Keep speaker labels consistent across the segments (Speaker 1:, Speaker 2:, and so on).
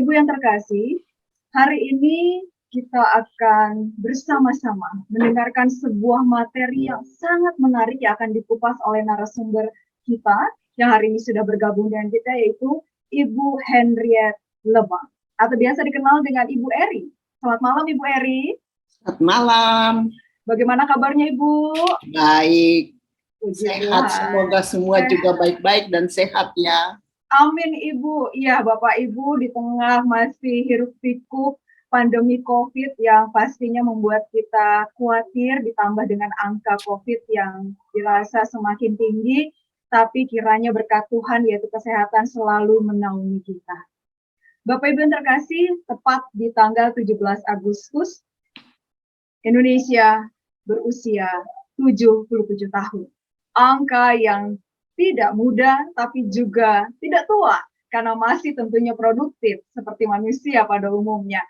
Speaker 1: Ibu yang terkasih, hari ini kita akan bersama-sama mendengarkan sebuah materi yang sangat menarik yang akan dikupas oleh narasumber kita yang hari ini sudah bergabung dengan kita, yaitu Ibu Henriette Lebang, atau biasa dikenal dengan Ibu Eri. Selamat malam Ibu Eri.
Speaker 2: Selamat malam.
Speaker 1: Bagaimana kabarnya Ibu?
Speaker 2: Baik.
Speaker 1: Puji
Speaker 2: sehat,
Speaker 1: Tuhan.
Speaker 2: semoga semua juga baik-baik dan sehat ya.
Speaker 1: Amin Ibu. Iya Bapak Ibu, di tengah masih hiruk pikuk pandemi COVID yang pastinya membuat kita khawatir, ditambah dengan angka COVID yang dirasa semakin tinggi, tapi kiranya berkat Tuhan yaitu kesehatan selalu menaungi kita. Bapak Ibu yang terkasih, tepat di tanggal 17 Agustus, Indonesia berusia 77 tahun. Angka yang tidak muda, tapi juga tidak tua, karena masih tentunya produktif, seperti manusia pada umumnya.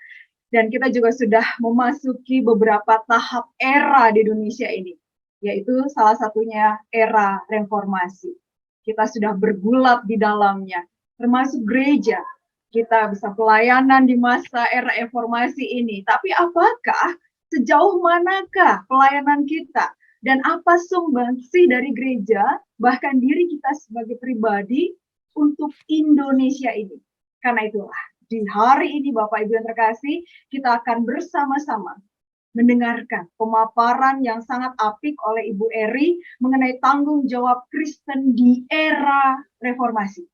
Speaker 1: Dan kita juga sudah memasuki beberapa tahap era di Indonesia ini, yaitu salah satunya era reformasi. Kita sudah bergulat di dalamnya, termasuk gereja. Kita bisa pelayanan di masa era reformasi ini, tapi apakah, sejauh manakah pelayanan kita? Dan apa sumbangsi dari gereja, bahkan diri kita sebagai pribadi untuk Indonesia ini. Karena itulah, di hari ini Bapak Ibu yang terkasih, kita akan bersama-sama mendengarkan pemaparan yang sangat apik oleh Ibu Eri mengenai tanggung jawab Kristen di era reformasi.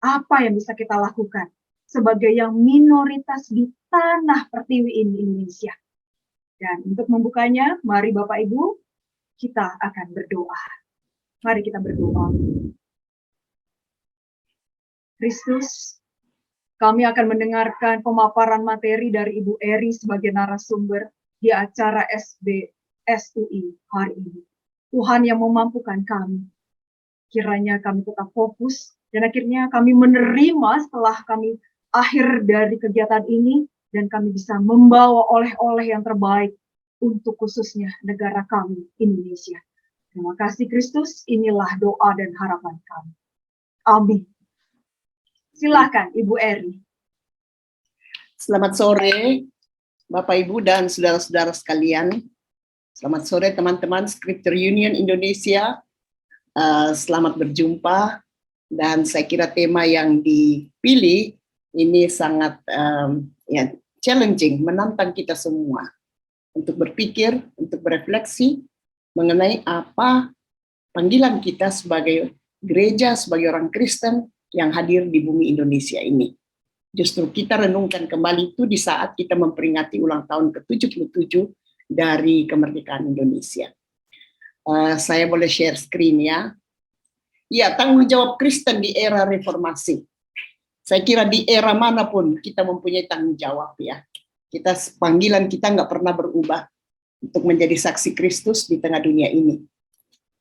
Speaker 1: Apa yang bisa kita lakukan sebagai yang minoritas di tanah pertiwi ini Indonesia. Dan untuk membukanya, mari Bapak Ibu, kita akan berdoa. Mari kita berdoa. Kristus, kami akan mendengarkan pemaparan materi dari Ibu Eri sebagai narasumber di acara SBSUI hari ini. Tuhan yang memampukan kami. Kiranya kami tetap fokus dan akhirnya kami menerima setelah kami akhir dari kegiatan ini dan kami bisa membawa oleh-oleh yang terbaik untuk khususnya negara kami, Indonesia. Terima kasih Kristus, inilah doa dan harapan kami. Amin. Silakan Ibu Eri.
Speaker 2: Selamat sore Bapak Ibu dan saudara-saudara sekalian. Selamat sore teman-teman Scripture Union Indonesia. Selamat berjumpa dan saya kira tema yang dipilih ini sangat challenging, menantang kita semua untuk berpikir, untuk berefleksi mengenai apa panggilan kita sebagai gereja, sebagai orang Kristen yang hadir di bumi Indonesia ini. Justru kita renungkan kembali itu di saat kita memperingati ulang tahun ke-77 dari kemerdekaan Indonesia. Saya boleh share screen ya. Ya, tanggung jawab Kristen di era reformasi. Saya kira di era manapun kita mempunyai tanggung jawab ya. Panggilan kita nggak pernah berubah untuk menjadi saksi Kristus di tengah dunia ini.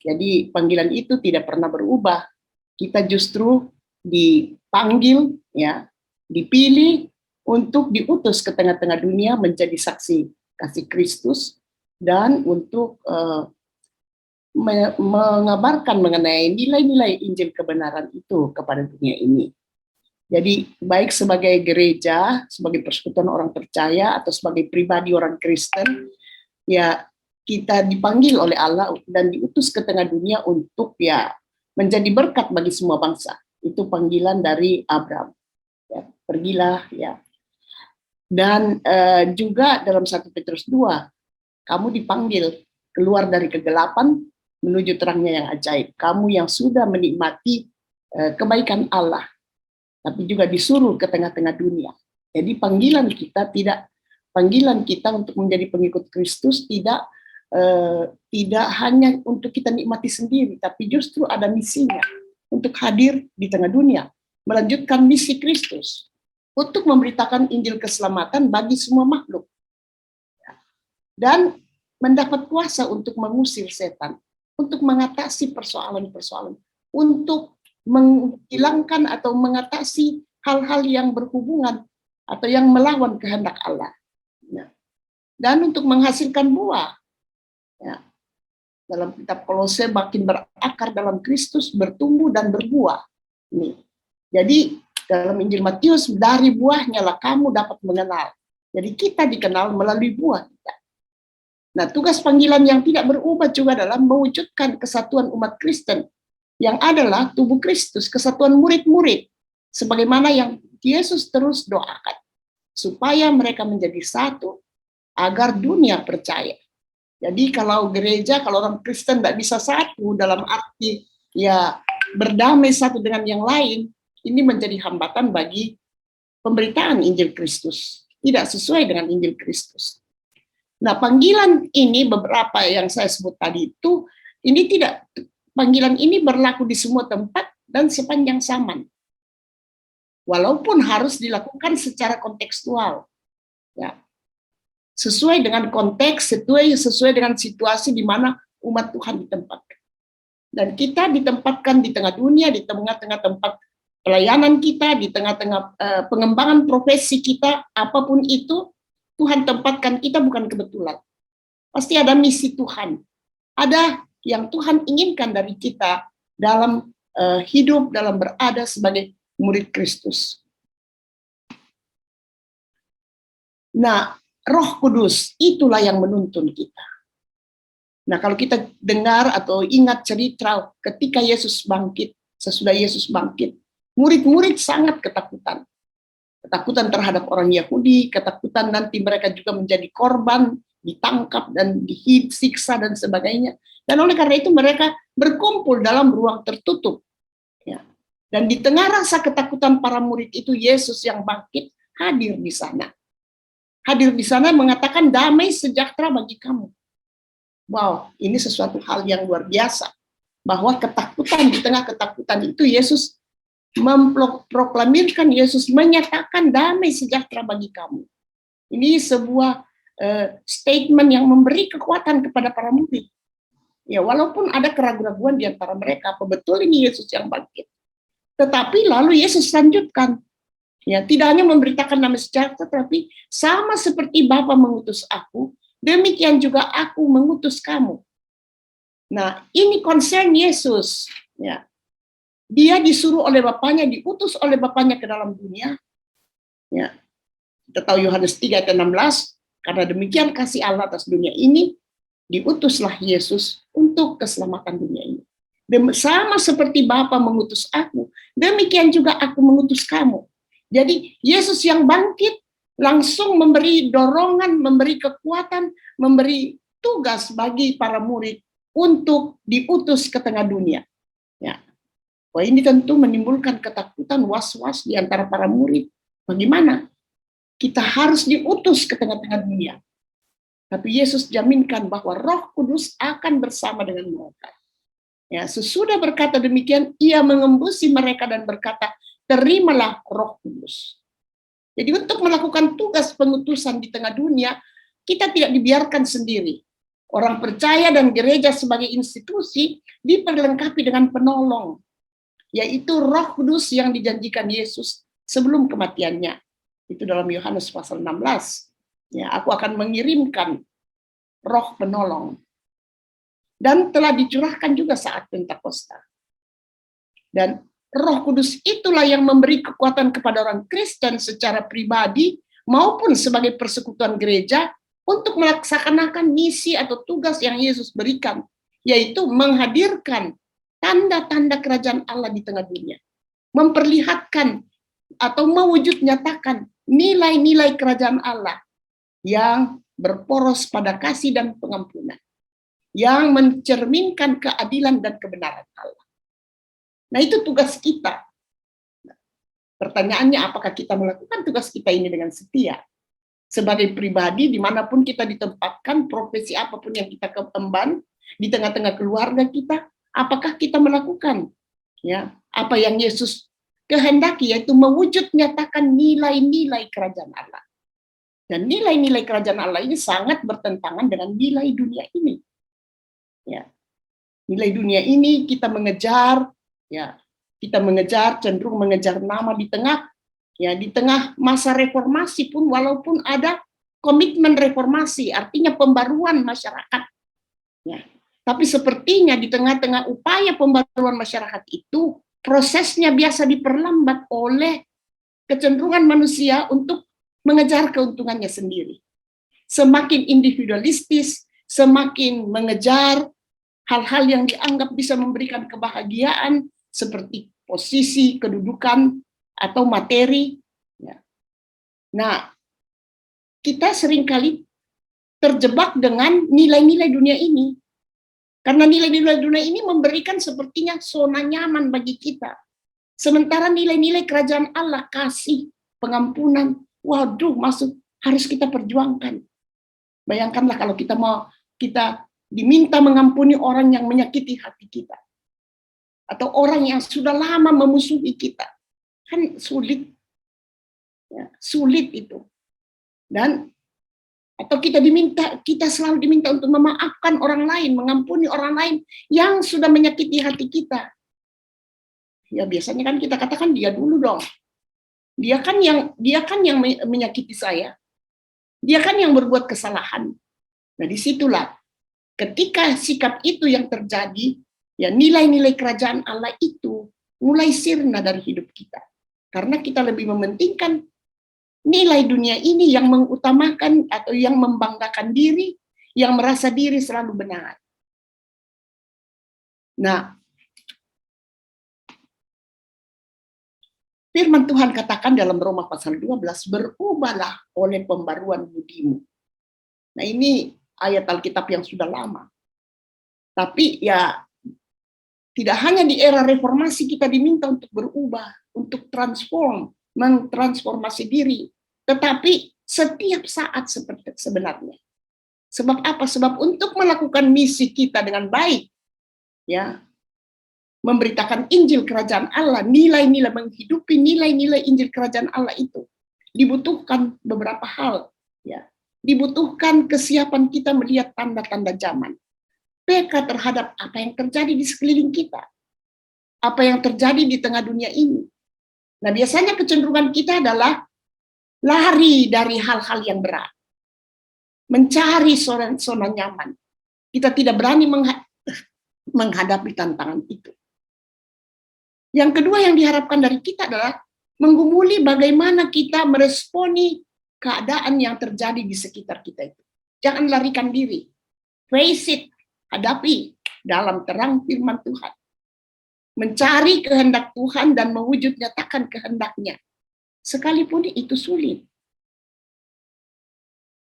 Speaker 2: Jadi panggilan itu tidak pernah berubah. Kita justru dipanggil, ya, dipilih untuk diutus ke tengah-tengah dunia menjadi saksi kasih Kristus dan untuk mengabarkan mengenai nilai-nilai Injil kebenaran itu kepada dunia ini. Jadi baik sebagai gereja, sebagai persekutuan orang percaya, atau sebagai pribadi orang Kristen, ya kita dipanggil oleh Allah dan diutus ke tengah dunia untuk ya menjadi berkat bagi semua bangsa. Itu panggilan dari Abraham. Ya, pergilah ya. Dan juga dalam 1 Petrus 2, kamu dipanggil keluar dari kegelapan menuju terangnya yang ajaib. Kamu yang sudah menikmati kebaikan Allah, tapi juga disuruh ke tengah-tengah dunia. Jadi panggilan kita untuk menjadi pengikut Kristus tidak hanya untuk kita nikmati sendiri, tapi justru ada misinya untuk hadir di tengah dunia, melanjutkan misi Kristus untuk memberitakan Injil keselamatan bagi semua makhluk dan mendapat kuasa untuk mengusir setan, untuk mengatasi persoalan-persoalan, untuk menghilangkan atau mengatasi hal-hal yang berhubungan atau yang melawan kehendak Allah, ya. Dan untuk menghasilkan buah, ya. Dalam kitab Kolose, makin berakar dalam Kristus, bertumbuh dan berbuah. Nih. Jadi Dalam Injil Matius, dari buahnya lah kamu dapat mengenal. Jadi kita dikenal melalui buah kita. Nah, tugas panggilan yang tidak berubah juga adalah mewujudkan kesatuan umat Kristen, yang adalah tubuh Kristus, kesatuan murid-murid, sebagaimana yang Yesus terus doakan, supaya mereka menjadi satu, agar dunia percaya. Jadi kalau gereja, kalau orang Kristen tidak bisa satu dalam arti ya berdamai satu dengan yang lain, ini menjadi hambatan bagi pemberitaan Injil Kristus. Tidak sesuai dengan Injil Kristus. Nah, panggilan ini beberapa yang saya sebut tadi itu, panggilan ini berlaku di semua tempat dan sepanjang zaman. Walaupun harus dilakukan secara kontekstual. Ya. Sesuai dengan konteks, sesuai dengan situasi di mana umat Tuhan ditempatkan. Dan kita ditempatkan di tengah dunia, di tengah-tengah tempat pelayanan kita, di tengah-tengah pengembangan profesi kita, apapun itu, Tuhan tempatkan kita bukan kebetulan. Pasti ada misi Tuhan. Ada yang Tuhan inginkan dari kita dalam hidup, dalam berada sebagai murid Kristus. Nah, Roh Kudus itulah yang menuntun kita. Nah, kalau kita dengar atau ingat cerita ketika Yesus bangkit, sesudah Yesus bangkit, murid-murid sangat ketakutan. Ketakutan terhadap orang Yahudi, ketakutan nanti mereka juga menjadi korban, ditangkap dan disiksa dan sebagainya. Dan oleh karena itu mereka berkumpul dalam ruang tertutup. Ya. Dan di tengah rasa ketakutan para murid itu, Yesus yang bangkit hadir di sana. Hadir di sana mengatakan damai sejahtera bagi kamu. Wow, ini sesuatu hal yang luar biasa. Bahwa ketakutan, di tengah ketakutan itu Yesus memproklamirkan, Yesus menyatakan damai sejahtera bagi kamu. Ini sebuah statement yang memberi kekuatan kepada para murid. Ya, walaupun ada keraguan-keraguan di antara mereka, apa betul ini Yesus yang bangkit. Tetapi lalu Yesus lanjutkan, ya, tidak hanya memberitakan damai sejahtera, tetapi sama seperti Bapa mengutus aku, demikian juga aku mengutus kamu. Nah, ini concern Yesus, ya. Dia disuruh oleh Bapaknya, diutus oleh Bapaknya ke dalam dunia. Ya. Kita tahu Yohanes 3 ayat 16, karena demikian kasih Allah atas dunia ini, diutuslah Yesus untuk keselamatan dunia ini. Sama seperti Bapa mengutus aku, demikian juga aku mengutus kamu. Jadi Yesus yang bangkit langsung memberi dorongan, memberi kekuatan, memberi tugas bagi para murid untuk diutus ke tengah dunia. Ya. Wah, ini tentu menimbulkan ketakutan, was-was di antara para murid. Bagaimana? Kita harus diutus ke tengah-tengah dunia. Tapi Yesus jaminkan bahwa Roh Kudus akan bersama dengan mereka. Ya, sesudah berkata demikian, ia mengembusi mereka dan berkata, terimalah Roh Kudus. Jadi untuk melakukan tugas pengutusan di tengah dunia, kita tidak dibiarkan sendiri. Orang percaya dan gereja sebagai institusi diperlengkapi dengan penolong, yaitu Roh Kudus yang dijanjikan Yesus sebelum kematiannya. Itu dalam Yohanes pasal 16. Ya, aku akan mengirimkan Roh penolong. Dan telah dicurahkan juga saat Pentakosta. Dan Roh Kudus itulah yang memberi kekuatan kepada orang Kristen secara pribadi maupun sebagai persekutuan gereja untuk melaksanakan misi atau tugas yang Yesus berikan, yaitu menghadirkan tanda-tanda kerajaan Allah di tengah dunia. Memperlihatkan atau mewujud nyatakan nilai-nilai kerajaan Allah yang berporos pada kasih dan pengampunan, yang mencerminkan keadilan dan kebenaran Allah. Nah, itu tugas kita. Pertanyaannya, apakah kita melakukan tugas kita ini dengan setia? Sebagai pribadi, dimanapun kita ditempatkan, profesi apapun yang kita emban, di tengah-tengah keluarga kita, apakah kita melakukan ya apa yang Yesus kehendaki, yaitu mewujud nyatakan nilai-nilai kerajaan Allah. Dan nilai-nilai kerajaan Allah ini sangat bertentangan dengan nilai dunia ini. Ya. Nilai dunia ini kita mengejar, ya, cenderung mengejar nama di tengah masa reformasi pun, walaupun ada komitmen reformasi, artinya pembaruan masyarakat. Ya. Tapi sepertinya di tengah-tengah upaya pembaruan masyarakat itu, prosesnya biasa diperlambat oleh kecenderungan manusia untuk mengejar keuntungannya sendiri. Semakin individualistis, semakin mengejar hal-hal yang dianggap bisa memberikan kebahagiaan seperti posisi, kedudukan, atau materi. Nah, kita seringkali terjebak dengan nilai-nilai dunia ini. Karena nilai-nilai dunia ini memberikan sepertinya zona nyaman bagi kita. Sementara nilai-nilai kerajaan Allah, kasih, pengampunan, waduh, harus kita perjuangkan. Bayangkanlah kalau kita diminta mengampuni orang yang menyakiti hati kita. Atau orang yang sudah lama memusuhi kita. Kan sulit. Ya, sulit itu. Dan atau kita selalu diminta untuk memaafkan orang lain, mengampuni orang lain yang sudah menyakiti hati kita. Ya biasanya kan kita katakan dia dulu dong. Dia kan yang menyakiti saya. Dia kan yang berbuat kesalahan. Nah, disitulah ketika sikap itu yang terjadi, ya nilai-nilai kerajaan Allah itu mulai sirna dari hidup kita. Karena kita lebih mementingkan nilai dunia ini yang mengutamakan atau yang membanggakan diri, yang merasa diri selalu benar. Nah, firman Tuhan katakan dalam Roma pasal 12, berubahlah oleh pembaruan budimu. Nah, ini ayat Alkitab yang sudah lama. Tapi ya tidak hanya di era reformasi kita diminta untuk berubah, untuk mentransformasi diri, tetapi setiap saat seperti sebenarnya. Sebab apa? Sebab untuk melakukan misi kita dengan baik, ya, memberitakan Injil Kerajaan Allah, nilai-nilai, menghidupi nilai-nilai Injil Kerajaan Allah itu dibutuhkan beberapa hal, ya. Dibutuhkan kesiapan kita melihat tanda-tanda zaman, peka terhadap apa yang terjadi di sekeliling kita, apa yang terjadi di tengah dunia ini. Nah, biasanya kecenderungan kita adalah lari dari hal-hal yang berat, mencari zona nyaman. Kita tidak berani menghadapi tantangan itu. Yang kedua yang diharapkan dari kita adalah menggumuli bagaimana kita meresponi keadaan yang terjadi di sekitar kita itu. Jangan larikan diri. Face it, hadapi dalam terang firman Tuhan. Mencari kehendak Tuhan dan mewujud nyatakan kehendaknya. Sekalipun itu sulit.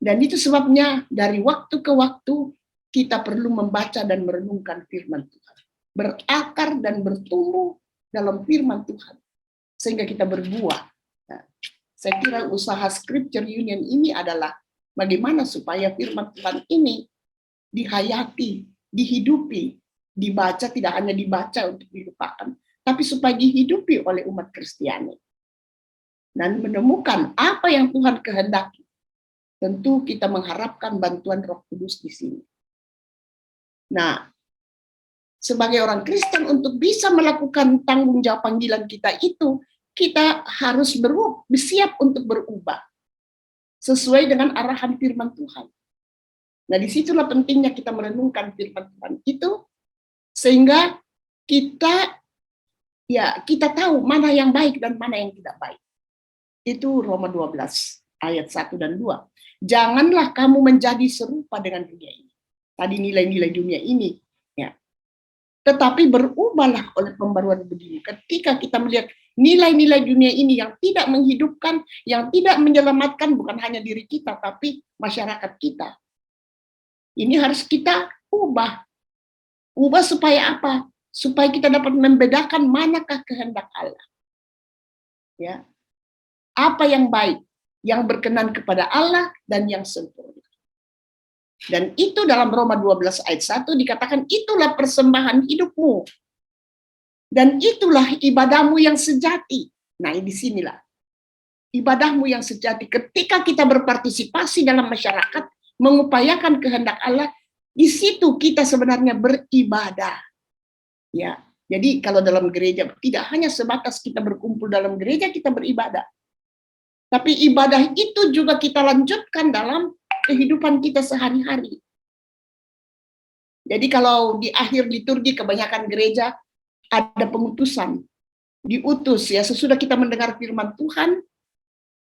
Speaker 2: Dan itu sebabnya dari waktu ke waktu kita perlu membaca dan merenungkan firman Tuhan. Berakar dan bertumbuh dalam firman Tuhan. Sehingga kita berbuah. Nah, saya kira usaha Scripture Union ini adalah bagaimana supaya firman Tuhan ini dihayati, dihidupi, dibaca, tidak hanya dibaca untuk dilupakan, tapi supaya dihidupi oleh umat Kristiani. Dan menemukan apa yang Tuhan kehendaki. Tentu kita mengharapkan bantuan Roh Kudus di sini. Nah, sebagai orang Kristen untuk bisa melakukan tanggung jawab panggilan kita itu, kita harus bersiap untuk berubah sesuai dengan arahan firman Tuhan. Nah, disitulah pentingnya kita merenungkan firman Tuhan itu, sehingga kita tahu mana yang baik dan mana yang tidak baik. Itu Roma 12 ayat 1 dan 2. Janganlah kamu menjadi serupa dengan dunia ini. Tadi nilai-nilai dunia ini, ya. Tetapi berubahlah oleh pembaruan budimu. Ketika kita melihat nilai-nilai dunia ini yang tidak menghidupkan, yang tidak menyelamatkan bukan hanya diri kita, tapi masyarakat kita. Ini harus kita ubah. Ubah supaya apa? Supaya kita dapat membedakan manakah kehendak Allah. Ya. Apa yang baik, yang berkenan kepada Allah dan yang sempurna. Dan itu dalam Roma 12 ayat 1 dikatakan itulah persembahan hidupmu. Dan itulah ibadahmu yang sejati. Nah, di sinilah ibadahmu yang sejati. Ketika kita berpartisipasi dalam masyarakat, mengupayakan kehendak Allah, di situ kita sebenarnya beribadah. Ya, jadi kalau dalam gereja tidak hanya sebatas kita berkumpul dalam gereja kita beribadah, tapi ibadah itu juga kita lanjutkan dalam kehidupan kita sehari-hari. Jadi kalau di akhir liturgi kebanyakan gereja ada pengutusan. diutus ya, sesudah kita mendengar firman Tuhan,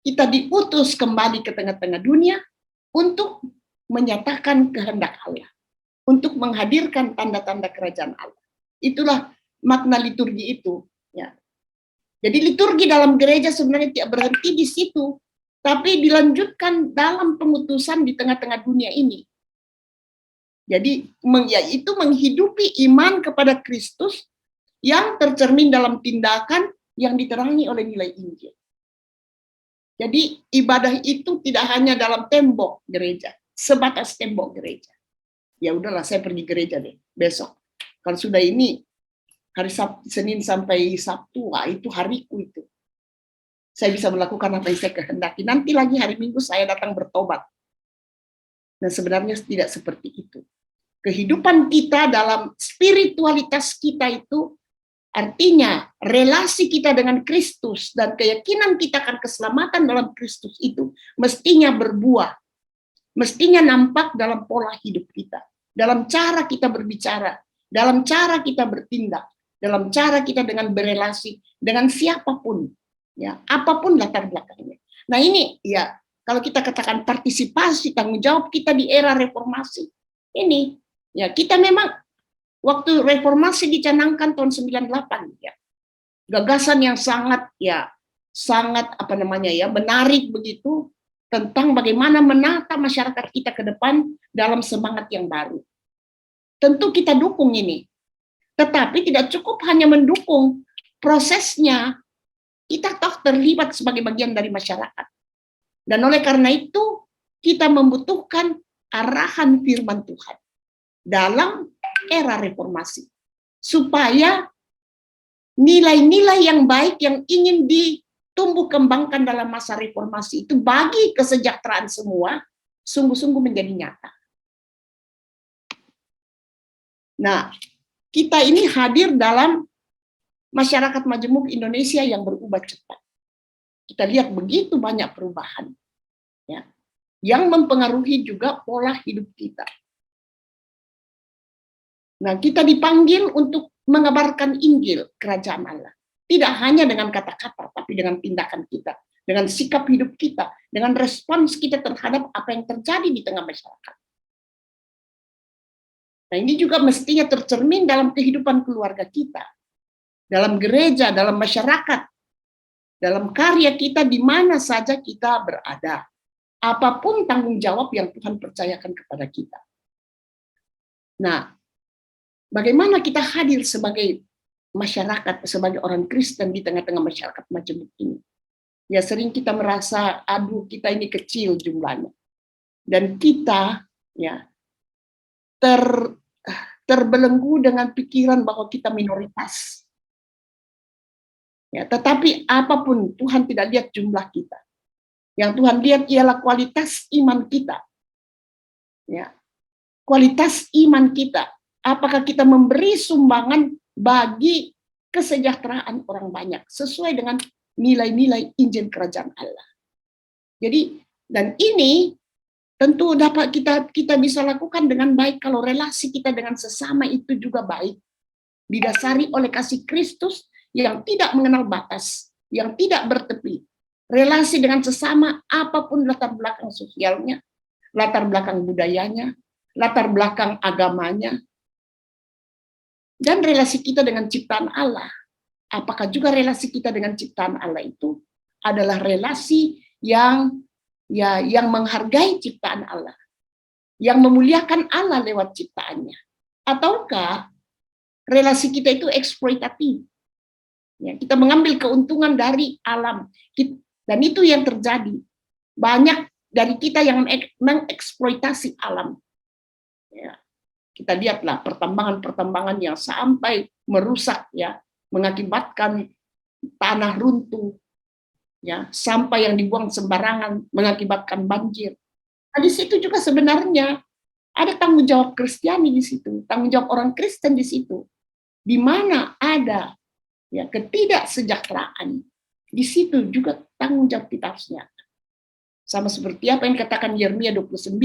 Speaker 2: kita diutus kembali ke tengah-tengah dunia untuk menyatakan kehendak Allah, untuk menghadirkan tanda-tanda kerajaan Allah. Itulah makna liturgi itu. Ya. Jadi liturgi dalam gereja sebenarnya tidak berhenti di situ, tapi dilanjutkan dalam pengutusan di tengah-tengah dunia ini. Jadi itu menghidupi iman kepada Kristus yang tercermin dalam tindakan yang diterangi oleh nilai Injil. Jadi ibadah itu tidak hanya dalam tembok gereja, sebatas tembok gereja. Ya udahlah, saya pergi gereja deh besok. Kalau sudah ini hari Sabtu, Senin sampai Sabtu, itu hariku itu. Saya bisa melakukan apa yang saya kehendaki. Nanti lagi hari Minggu saya datang bertobat. Dan sebenarnya tidak seperti itu. Kehidupan kita dalam spiritualitas kita itu artinya relasi kita dengan Kristus dan keyakinan kita akan keselamatan dalam Kristus itu mestinya berbuah. Mestinya nampak dalam pola hidup kita, dalam cara kita berbicara, dalam cara kita bertindak, dalam cara kita dengan berelasi dengan siapapun, ya, apapun latar belakangnya. Nah ini ya, kalau kita katakan partisipasi, tanggung jawab kita di era reformasi, ini ya kita memang waktu reformasi dicanangkan tahun 98 ya. Gagasan yang sangat menarik begitu tentang bagaimana menata masyarakat kita ke depan dalam semangat yang baru. Tentu kita dukung ini. Tetapi tidak cukup hanya mendukung prosesnya, kita toh terlibat sebagai bagian dari masyarakat. Dan oleh karena itu kita membutuhkan arahan firman Tuhan dalam era reformasi, supaya nilai-nilai yang baik yang ingin ditumbuh kembangkan dalam masa reformasi itu bagi kesejahteraan semua sungguh-sungguh menjadi nyata. Nah, kita ini hadir dalam masyarakat majemuk Indonesia yang berubah cepat. Kita lihat begitu banyak perubahan, ya, yang mempengaruhi juga pola hidup kita. Nah, kita dipanggil untuk mengabarkan Injil kerajaan Allah. Tidak hanya dengan kata-kata, tapi dengan tindakan kita, dengan sikap hidup kita, dengan respons kita terhadap apa yang terjadi di tengah masyarakat. Nah, ini juga mestinya tercermin dalam kehidupan keluarga kita, dalam gereja, dalam masyarakat, dalam karya kita di mana saja kita berada. Apapun tanggung jawab yang Tuhan percayakan kepada kita. Nah, bagaimana kita hadir sebagai masyarakat, sebagai orang Kristen di tengah-tengah masyarakat majemuk ini? Ya sering kita merasa, aduh kita ini kecil jumlahnya. Dan kita ya terbelenggu dengan pikiran bahwa kita minoritas. Ya, tetapi apapun Tuhan tidak lihat jumlah kita. Yang Tuhan lihat ialah kualitas iman kita. Ya. Kualitas iman kita. Apakah kita memberi sumbangan bagi kesejahteraan orang banyak sesuai dengan nilai-nilai Injil kerajaan Allah. Jadi, dan ini tentu dapat kita bisa lakukan dengan baik kalau relasi kita dengan sesama itu juga baik, didasari oleh kasih Kristus yang tidak mengenal batas, yang tidak bertepi. Relasi dengan sesama apapun latar belakang sosialnya, latar belakang budayanya, latar belakang agamanya, dan relasi kita dengan ciptaan Allah. Apakah juga relasi kita dengan ciptaan Allah itu adalah relasi yang menghargai ciptaan Allah, yang memuliakan Allah lewat ciptaannya, ataukah relasi kita itu eksploitatif? Ya, kita mengambil keuntungan dari alam, dan itu yang terjadi. Banyak dari kita yang mengeksploitasi alam. Ya, kita lihatlah pertambangan-pertambangan yang sampai merusak, ya, mengakibatkan tanah runtuh, ya, sampah yang dibuang sembarangan mengakibatkan banjir. Nah, di situ juga sebenarnya ada tanggung jawab Kristiani di situ, tanggung jawab orang Kristen di situ, di mana ada ya ketidaksejahteraan. Di situ juga tanggung jawab kita harus nyata. Sama seperti apa yang dikatakan Yeremia 29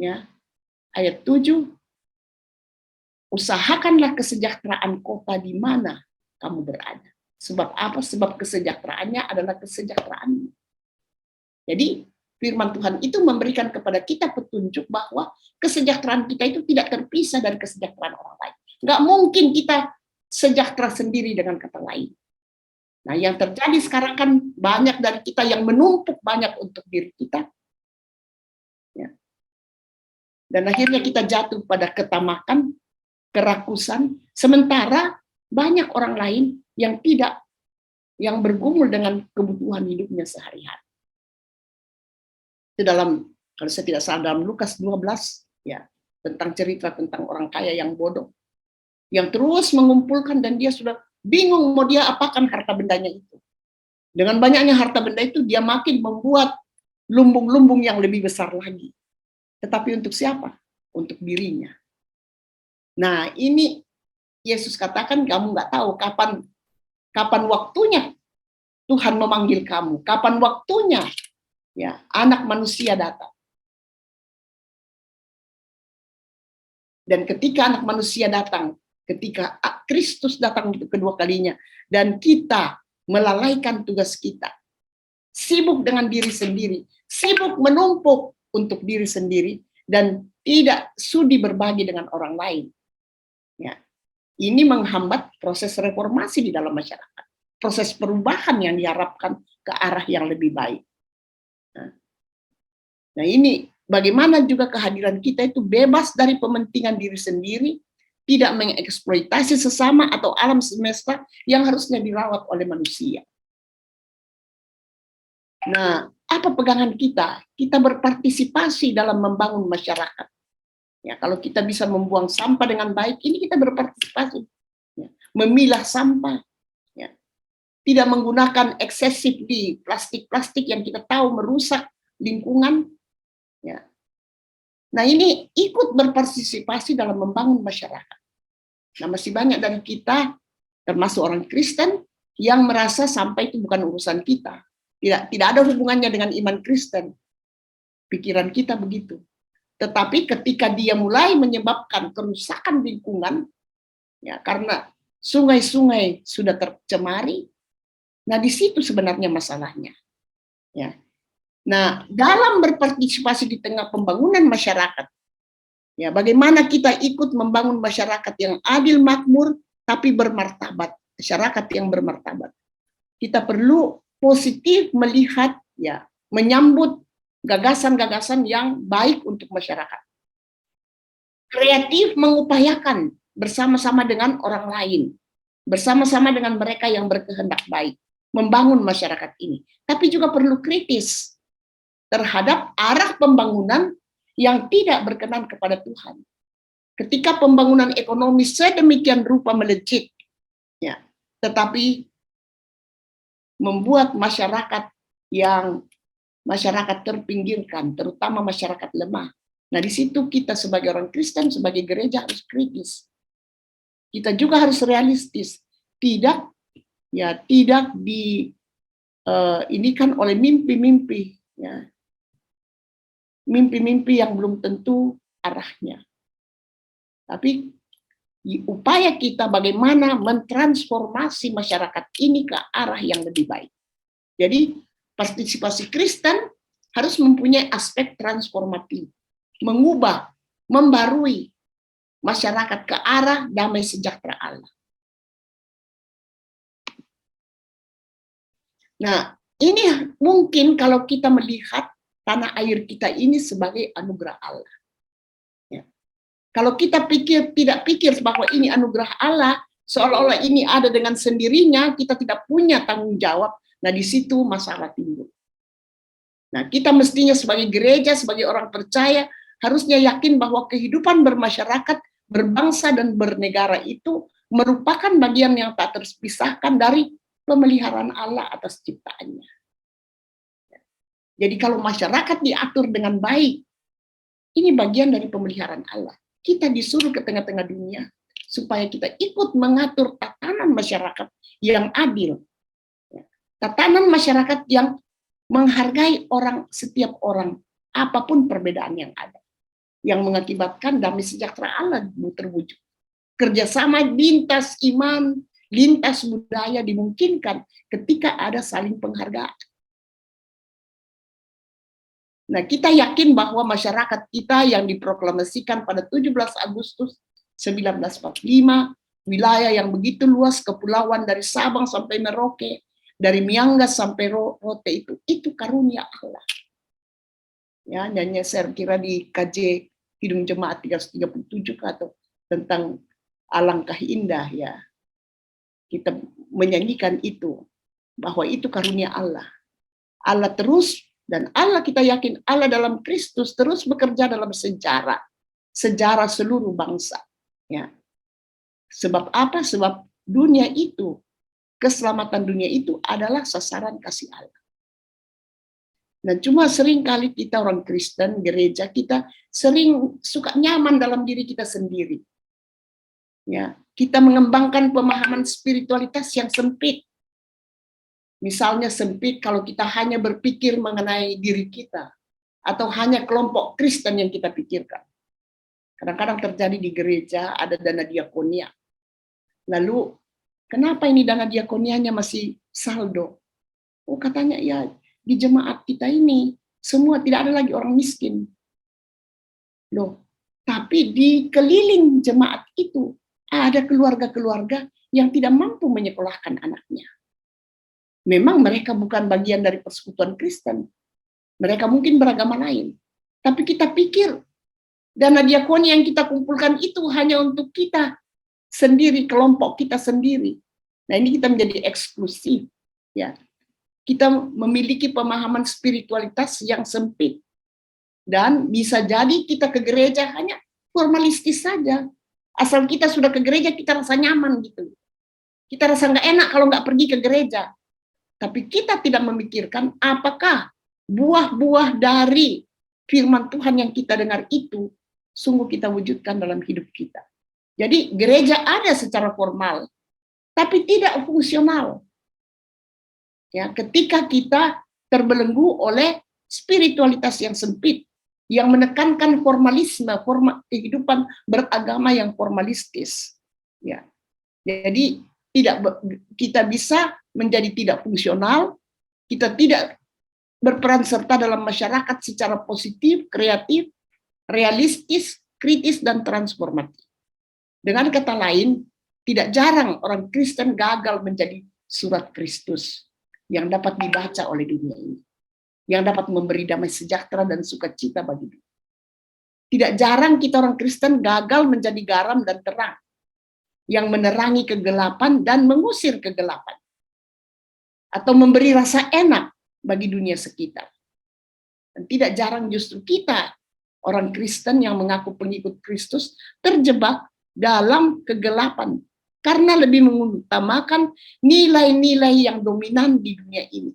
Speaker 2: ya ayat 7, usahakanlah kesejahteraan kota di mana kamu berada. Sebab apa? Sebab kesejahteraannya adalah kesejahteraanmu. Jadi firman Tuhan itu memberikan kepada kita petunjuk bahwa kesejahteraan kita itu tidak terpisah dari kesejahteraan orang lain. Nggak mungkin kita sejahtera sendiri dengan kata lain. Nah, yang terjadi sekarang kan banyak dari kita yang menumpuk banyak untuk diri kita. Ya. Dan akhirnya kita jatuh pada ketamakan, kerakusan, sementara banyak orang lain yang tidak, yang bergumul dengan kebutuhan hidupnya sehari-hari. Itu dalam, kalau saya tidak salah, dalam Lukas 12, ya, tentang cerita tentang orang kaya yang bodoh, yang terus mengumpulkan dan dia sudah bingung mau dia apakan harta bendanya itu. Dengan banyaknya harta benda itu, dia makin membuat lumbung-lumbung yang lebih besar lagi. Tetapi untuk siapa? Untuk dirinya. Nah, ini Yesus katakan kamu nggak tahu kapan waktunya Tuhan memanggil kamu, kapan waktunya ya anak manusia datang. Dan ketika anak manusia datang, ketika Kristus datang untuk kedua kalinya, dan kita melalaikan tugas kita, sibuk dengan diri sendiri, sibuk menumpuk untuk diri sendiri, dan tidak sudi berbagi dengan orang lain. Ya. Ini menghambat proses reformasi di dalam masyarakat, proses perubahan yang diharapkan ke arah yang lebih baik. Nah ini bagaimana juga kehadiran kita itu bebas dari pementingan diri sendiri, tidak mengeksploitasi sesama atau alam semesta yang harusnya dirawat oleh manusia. Nah, apa pegangan kita? Kita berpartisipasi dalam membangun masyarakat. Ya, kalau kita bisa membuang sampah dengan baik, ini kita berpartisipasi. Ya, memilah sampah. Ya, tidak menggunakan eksesif di plastik-plastik yang kita tahu merusak lingkungan. Ya. Nah ini ikut berpartisipasi dalam membangun masyarakat. Nah masih banyak dari kita, termasuk orang Kristen, yang merasa sampah itu bukan urusan kita. Tidak ada hubungannya dengan iman Kristen. Pikiran kita begitu. Tetapi ketika dia mulai menyebabkan kerusakan lingkungan, ya karena sungai-sungai sudah tercemari, nah di situ sebenarnya masalahnya. Ya. Nah, dalam berpartisipasi di tengah pembangunan masyarakat, ya bagaimana kita ikut membangun masyarakat yang adil, makmur, tapi bermartabat, masyarakat yang bermartabat. Kita perlu positif melihat, ya, menyambut gagasan-gagasan yang baik untuk masyarakat. Kreatif mengupayakan bersama-sama dengan orang lain, bersama-sama dengan mereka yang berkehendak baik, membangun masyarakat ini. Tapi juga perlu kritis terhadap arah pembangunan yang tidak berkenan kepada Tuhan. Ketika pembangunan ekonomi sedemikian rupa melejit, ya, tetapi membuat masyarakat terpinggirkan, terutama masyarakat lemah. Nah, di situ kita sebagai orang Kristen, sebagai gereja harus kritis. Kita juga harus realistis, tidak inikan oleh mimpi-mimpi, ya. Mimpi-mimpi yang belum tentu arahnya. Tapi upaya kita bagaimana mentransformasi masyarakat ini ke arah yang lebih baik. Jadi partisipasi Kristen harus mempunyai aspek transformatif, mengubah, membarui masyarakat ke arah damai sejahtera Allah. Nah, ini mungkin kalau kita melihat tanah air kita ini sebagai anugerah Allah. Ya. Kalau kita tidak pikir bahwa ini anugerah Allah, seolah-olah ini ada dengan sendirinya, kita tidak punya tanggung jawab. Nah, di situ masalah timbul. Nah, kita mestinya sebagai gereja, sebagai orang percaya, harusnya yakin bahwa kehidupan bermasyarakat, berbangsa, dan bernegara itu merupakan bagian yang tak terpisahkan dari pemeliharaan Allah atas ciptaannya. Jadi kalau masyarakat diatur dengan baik, ini bagian dari pemeliharaan Allah. Kita disuruh ke tengah-tengah dunia, supaya kita ikut mengatur tatanan masyarakat yang adil. Tatanan masyarakat yang menghargai setiap orang, apapun perbedaan yang ada. Yang mengakibatkan damai sejahtera Allah terwujud. Kerjasama lintas iman, lintas budaya dimungkinkan ketika ada saling penghargaan. Nah, kita yakin bahwa masyarakat kita yang diproklamasikan pada 17 Agustus 1945, wilayah yang begitu luas, kepulauan dari Sabang sampai Merauke, dari Miangas sampai Rote, itu karunia Allah. Ya, nyanyi saya kira di KJ Hidung Jemaat 337 atau tentang alangkah indah, ya. Kita menyanyikan itu, bahwa itu karunia Allah. Allah terus, dan Allah kita yakin Allah dalam Kristus terus bekerja dalam sejarah seluruh bangsa. Ya. Sebab apa? Sebab dunia itu, keselamatan dunia itu adalah sasaran kasih Allah. Dan cuma seringkali kita orang Kristen, gereja kita sering suka nyaman dalam diri kita sendiri. Ya, kita mengembangkan pemahaman spiritualitas yang sempit. Misalnya sempit kalau kita hanya berpikir mengenai diri kita, atau hanya kelompok Kristen yang kita pikirkan. Kadang-kadang terjadi di gereja ada dana diakonia. Lalu, kenapa ini dana diakonianya masih saldo? Oh, katanya ya di jemaat kita ini semua tidak ada lagi orang miskin. Loh, tapi di keliling jemaat itu ada keluarga-keluarga yang tidak mampu menyekolahkan anaknya. Memang mereka bukan bagian dari persekutuan Kristen. Mereka mungkin beragama lain. Tapi kita pikir dana diakoni yang kita kumpulkan itu hanya untuk kita sendiri, kelompok kita sendiri. Nah, ini kita menjadi eksklusif. Ya. Kita memiliki pemahaman spiritualitas yang sempit. Dan bisa jadi kita ke gereja hanya formalistis saja. Asal kita sudah ke gereja, kita rasa nyaman gitu. Kita rasa nggak enak kalau nggak pergi ke gereja. Tapi kita tidak memikirkan apakah buah-buah dari firman Tuhan yang kita dengar itu sungguh kita wujudkan dalam hidup kita. Jadi gereja ada secara formal, tapi tidak fungsional. Ya, ketika kita terbelenggu oleh spiritualitas yang sempit, yang menekankan formalisme, kehidupan beragama yang formalistis. Ya, jadi kita bisa menjadi tidak fungsional, kita tidak berperan serta dalam masyarakat secara positif, kreatif, realistis, kritis, dan transformatif. Dengan kata lain, tidak jarang orang Kristen gagal menjadi surat Kristus yang dapat dibaca oleh dunia ini, yang dapat memberi damai sejahtera dan sukacita bagi dunia. Tidak jarang kita orang Kristen gagal menjadi garam dan terang, yang menerangi kegelapan dan mengusir kegelapan, atau memberi rasa enak bagi dunia sekitar. Dan tidak jarang justru kita, orang Kristen yang mengaku pengikut Kristus, terjebak dalam kegelapan, karena lebih mengutamakan nilai-nilai yang dominan di dunia ini.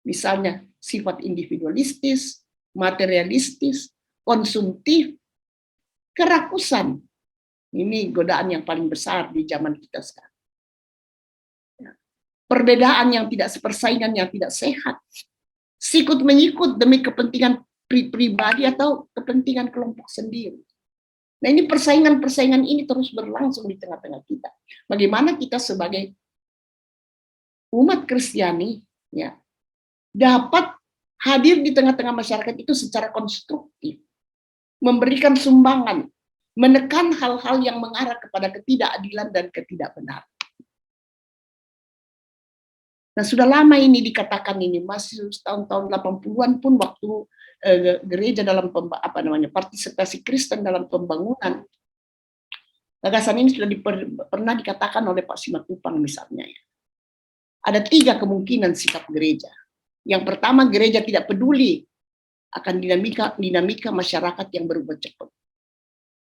Speaker 2: Misalnya sifat individualistis, materialistis, konsumtif, kerakusan. Ini godaan yang paling besar di zaman kita sekarang. Perbedaan yang tidak sepersaingan, yang tidak sehat. Sikut menyikut demi kepentingan pribadi atau kepentingan kelompok sendiri. Nah, ini persaingan-persaingan ini terus berlangsung di tengah-tengah kita. Bagaimana kita sebagai umat Kristiani ya dapat hadir di tengah-tengah masyarakat itu secara konstruktif, memberikan sumbangan, menekan hal-hal yang mengarah kepada ketidakadilan dan ketidakbenaran. Nah, sudah lama ini dikatakan ini, masih tahun-tahun 80-an pun waktu gereja dalam partisipasi Kristen dalam pembangunan. Gagasan ini sudah pernah dikatakan oleh Pak Simatupang misalnya. Ya. Ada 3 kemungkinan sikap gereja. Yang pertama, gereja tidak peduli akan dinamika masyarakat yang berubah cepat.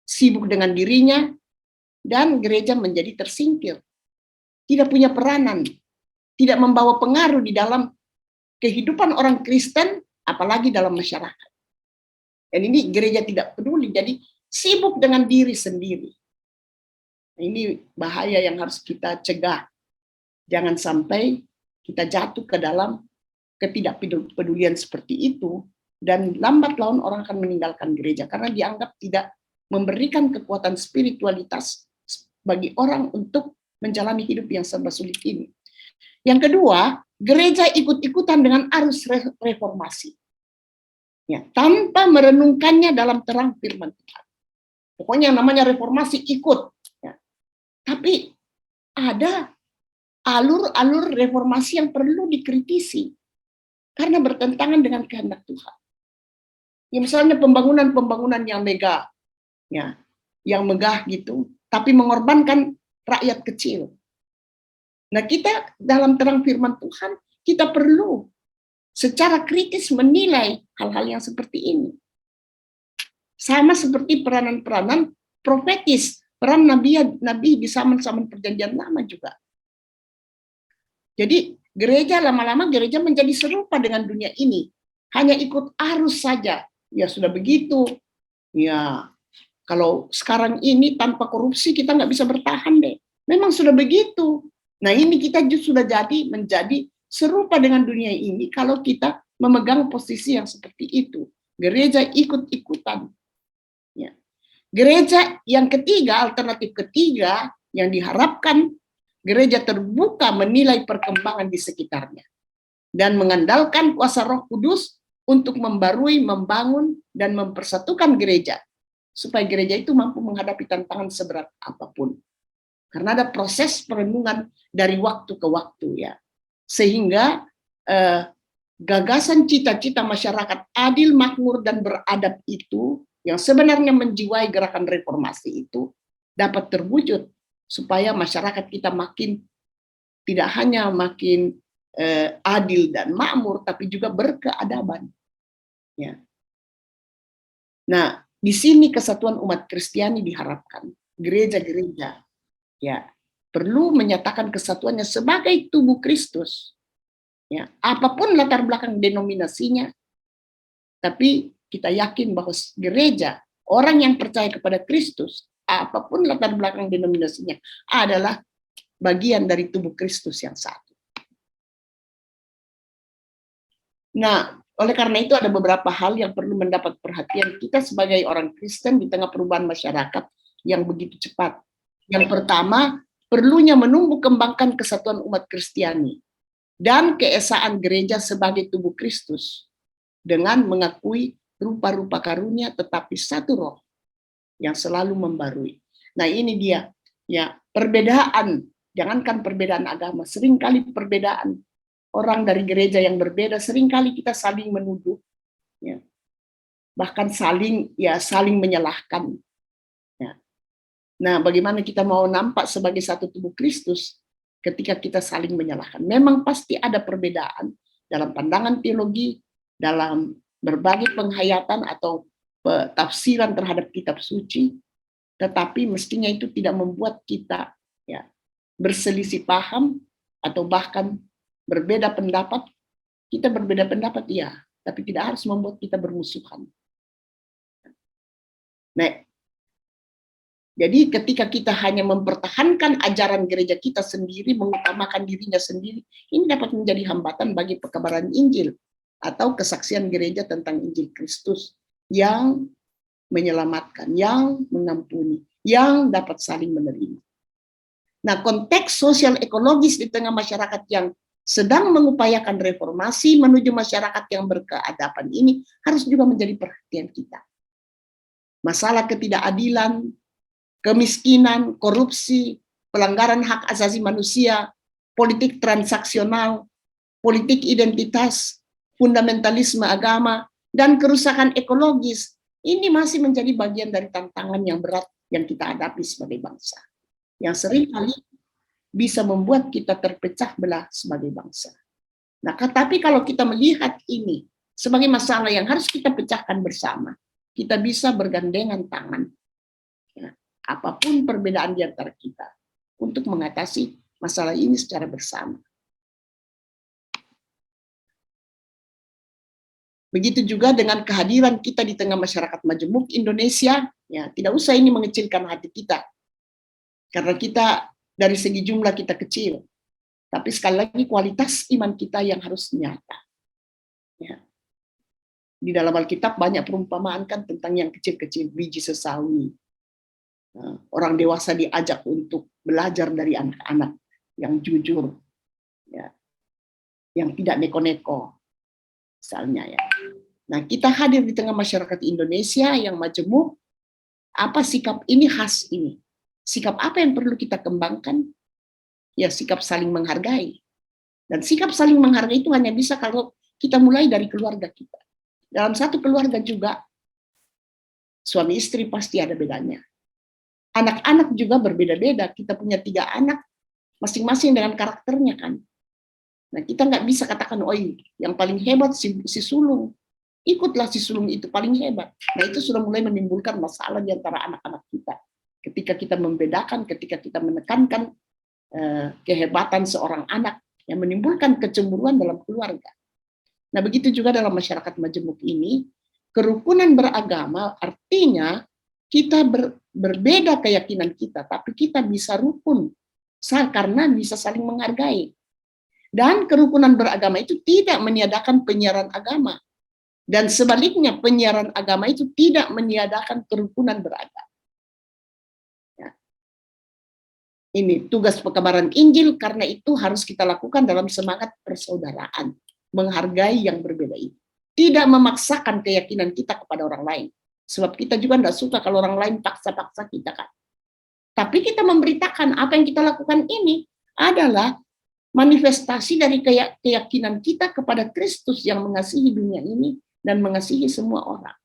Speaker 2: Sibuk dengan dirinya, dan gereja menjadi tersingkir. Tidak punya peranan, tidak membawa pengaruh di dalam kehidupan orang Kristen, apalagi dalam masyarakat. Dan ini gereja tidak peduli, jadi sibuk dengan diri sendiri. Ini bahaya yang harus kita cegah. Jangan sampai kita jatuh ke dalam ketidakpedulian seperti itu, dan lambat laun orang akan meninggalkan gereja, karena dianggap tidak memberikan kekuatan spiritualitas bagi orang untuk menjalani hidup yang serba sulit ini. Yang kedua, gereja ikut-ikutan dengan arus reformasi. Ya, tanpa merenungkannya dalam terang firman Tuhan. Pokoknya yang namanya reformasi ikut. Ya. Tapi ada alur-alur reformasi yang perlu dikritisi karena bertentangan dengan kehendak Tuhan. Ya, misalnya pembangunan-pembangunan yang mega, ya, yang megah gitu, tapi mengorbankan rakyat kecil. Nah, kita dalam terang firman Tuhan, kita perlu secara kritis menilai hal-hal yang seperti ini. Sama seperti peranan-peranan profetis, peran nabi di zaman-zaman perjanjian lama juga. Jadi gereja lama-lama gereja menjadi serupa dengan dunia ini. Hanya ikut arus saja. Ya sudah begitu. Ya kalau sekarang ini tanpa korupsi kita nggak bisa bertahan deh. Memang sudah begitu. Nah ini kita justru sudah menjadi serupa dengan dunia ini kalau kita memegang posisi yang seperti itu. Gereja ikut-ikutan. Ya. Gereja yang ketiga, alternatif ketiga yang diharapkan, gereja terbuka menilai perkembangan di sekitarnya dan mengandalkan kuasa Roh Kudus untuk membarui, membangun, dan mempersatukan gereja supaya gereja itu mampu menghadapi tantangan seberat apapun. Karena ada proses perenungan dari waktu ke waktu ya. Sehingga gagasan cita-cita masyarakat adil, makmur, dan beradab itu yang sebenarnya menjiwai gerakan reformasi itu dapat terwujud supaya masyarakat kita makin tidak hanya makin adil dan makmur, tapi juga berkeadaban. Ya. Nah, di sini kesatuan umat Kristiani diharapkan. Gereja-gereja ya perlu menyatakan kesatuannya sebagai tubuh Kristus. Ya, apapun latar belakang denominasinya, tapi kita yakin bahwa gereja, orang yang percaya kepada Kristus, apapun latar belakang denominasinya, adalah bagian dari tubuh Kristus yang satu. Nah, oleh karena itu ada beberapa hal yang perlu mendapat perhatian kita sebagai orang Kristen di tengah perubahan masyarakat yang begitu cepat. Yang pertama, perlunya menumbuh kembangkan kesatuan umat Kristiani dan keesaan gereja sebagai tubuh Kristus dengan mengakui rupa-rupa karunia tetapi satu roh yang selalu membarui. Nah, ini dia ya, perbedaan, jangankan perbedaan agama, seringkali perbedaan orang dari gereja yang berbeda, seringkali kita saling menuduh, ya. Bahkan saling menyalahkan. Ya. Nah, bagaimana kita mau nampak sebagai satu tubuh Kristus ketika kita saling menyalahkan? Memang pasti ada perbedaan dalam pandangan teologi, dalam berbagai penghayatan atau tafsiran terhadap kitab suci, tetapi mestinya itu tidak membuat kita ya berselisih paham atau bahkan berbeda pendapat. Kita berbeda pendapat ya, tapi tidak harus membuat kita bermusuhan. Nah, jadi ketika kita hanya mempertahankan ajaran gereja kita sendiri, mengutamakan dirinya sendiri, ini dapat menjadi hambatan bagi pekabaran Injil atau kesaksian gereja tentang Injil Kristus yang menyelamatkan, yang mengampuni, yang dapat saling menerima. Nah, konteks sosial ekologis di tengah masyarakat yang sedang mengupayakan reformasi menuju masyarakat yang berkeadaban ini harus juga menjadi perhatian kita. Masalah ketidakadilan, kemiskinan, korupsi, pelanggaran hak asasi manusia, politik transaksional, politik identitas, fundamentalisme agama, dan kerusakan ekologis, ini masih menjadi bagian dari tantangan yang berat yang kita hadapi sebagai bangsa. Yang seringkali bisa membuat kita terpecah belah sebagai bangsa. Nah, tapi kalau kita melihat ini sebagai masalah yang harus kita pecahkan bersama, kita bisa bergandengan tangan, ya, apapun perbedaan di antara kita, untuk mengatasi masalah ini secara bersama. Begitu juga dengan kehadiran kita di tengah masyarakat majemuk Indonesia, ya tidak usah ini mengecilkan hati kita, karena kita dari segi jumlah kita kecil, tapi sekali lagi kualitas iman kita yang harus nyata. Ya. Di dalam Alkitab banyak perumpamaan kan tentang yang kecil-kecil, biji sesawi. Orang dewasa diajak untuk belajar dari anak-anak yang jujur, ya, yang tidak neko-neko, misalnya ya. Nah, kita hadir di tengah masyarakat Indonesia yang majemuk. Apa sikap ini khas ini? Sikap apa yang perlu kita kembangkan? Ya, sikap saling menghargai. Dan sikap saling menghargai itu hanya bisa kalau kita mulai dari keluarga kita. Dalam satu keluarga juga, suami istri pasti ada bedanya. Anak-anak juga berbeda-beda. Kita punya 3 anak, masing-masing dengan karakternya kan. Nah, kita nggak bisa katakan, oh yang paling hebat si sulung. Ikutlah si sulung itu paling hebat. Nah, itu sudah mulai menimbulkan masalah di antara anak-anak kita. Ketika kita membedakan, ketika kita menekankan kehebatan seorang anak, yang menimbulkan kecemburuan dalam keluarga. Nah, begitu juga dalam masyarakat majemuk ini, kerukunan beragama artinya kita berbeda keyakinan kita, tapi kita bisa rukun karena bisa saling menghargai. Dan kerukunan beragama itu tidak meniadakan penyiaran agama. Dan sebaliknya, penyiaran agama itu tidak meniadakan kerukunan beragama. Ya. Ini tugas pekabaran Injil, karena itu harus kita lakukan dalam semangat persaudaraan. Menghargai yang berbeda itu. Tidak memaksakan keyakinan kita kepada orang lain. Sebab kita juga tidak suka kalau orang lain paksa-paksa kita kan. Tapi kita memberitakan apa yang kita lakukan ini adalah manifestasi dari keyakinan kita kepada Kristus yang mengasihi dunia ini dan mengasihi semua orang.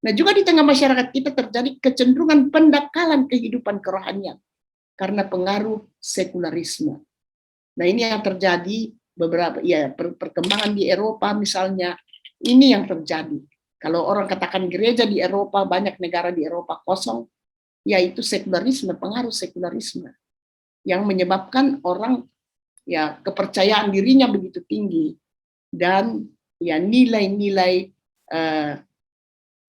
Speaker 2: Nah, juga di tengah masyarakat kita terjadi kecenderungan pendangkalan kehidupan kerohanian karena pengaruh sekularisme. Nah, ini yang terjadi beberapa perkembangan di Eropa misalnya, ini yang terjadi. Kalau orang katakan gereja di Eropa, banyak negara di Eropa kosong, yaitu sekularisme, pengaruh sekularisme yang menyebabkan orang ya kepercayaan dirinya begitu tinggi dan ya nilai-nilai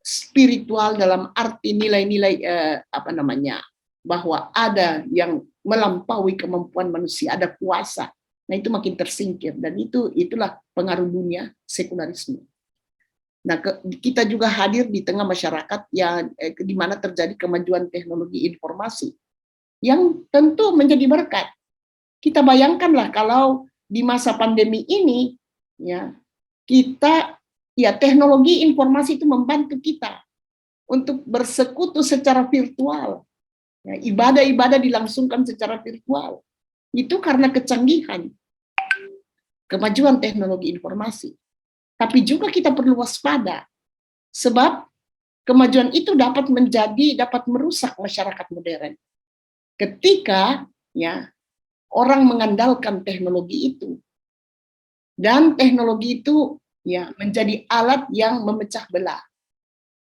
Speaker 2: spiritual dalam arti nilai-nilai bahwa ada yang melampaui kemampuan manusia, ada kuasa. Nah, itu makin tersingkir dan itulah pengaruh dunia sekularisme. Nah, kita juga hadir di tengah masyarakat yang di mana terjadi kemajuan teknologi informasi yang tentu menjadi berkat. Kita bayangkanlah kalau di masa pandemi ini ya teknologi informasi itu membantu kita untuk bersekutu secara virtual. Ya, ibadah-ibadah dilangsungkan secara virtual. Itu karena kecanggihan kemajuan teknologi informasi. Tapi juga kita perlu waspada, sebab kemajuan itu dapat merusak masyarakat modern. Ketika ya orang mengandalkan teknologi itu, dan teknologi itu ya menjadi alat yang memecah belah.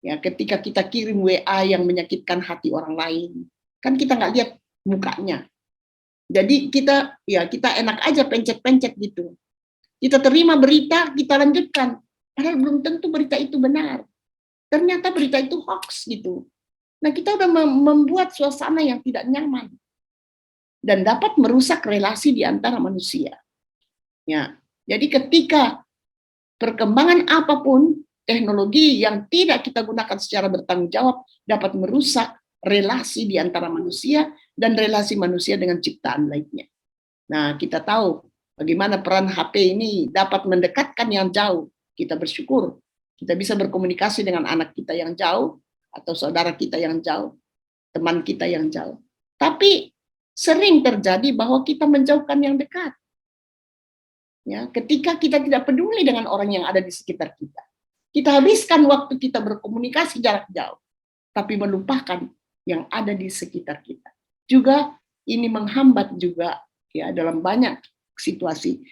Speaker 2: Ya, ketika kita kirim WA yang menyakitkan hati orang lain, kan kita nggak lihat mukanya. Jadi kita enak aja pencet-pencet gitu. Kita terima berita, kita lanjutkan. Padahal belum tentu berita itu benar. Ternyata berita itu hoax gitu. Nah, kita udah membuat suasana yang tidak nyaman. Dan dapat merusak relasi di antara manusia. Ya, jadi ketika perkembangan apapun, teknologi yang tidak kita gunakan secara bertanggung jawab dapat merusak relasi di antara manusia dan relasi manusia dengan ciptaan lainnya. Nah, kita tahu bagaimana peran HP ini dapat mendekatkan yang jauh. Kita bersyukur kita bisa berkomunikasi dengan anak kita yang jauh atau saudara kita yang jauh, teman kita yang jauh. Tapi sering terjadi bahwa kita menjauhkan yang dekat. Ya, ketika kita tidak peduli dengan orang yang ada di sekitar kita. Kita habiskan waktu kita berkomunikasi jarak jauh, tapi melupakan yang ada di sekitar kita. Juga ini menghambat juga ya dalam banyak situasi.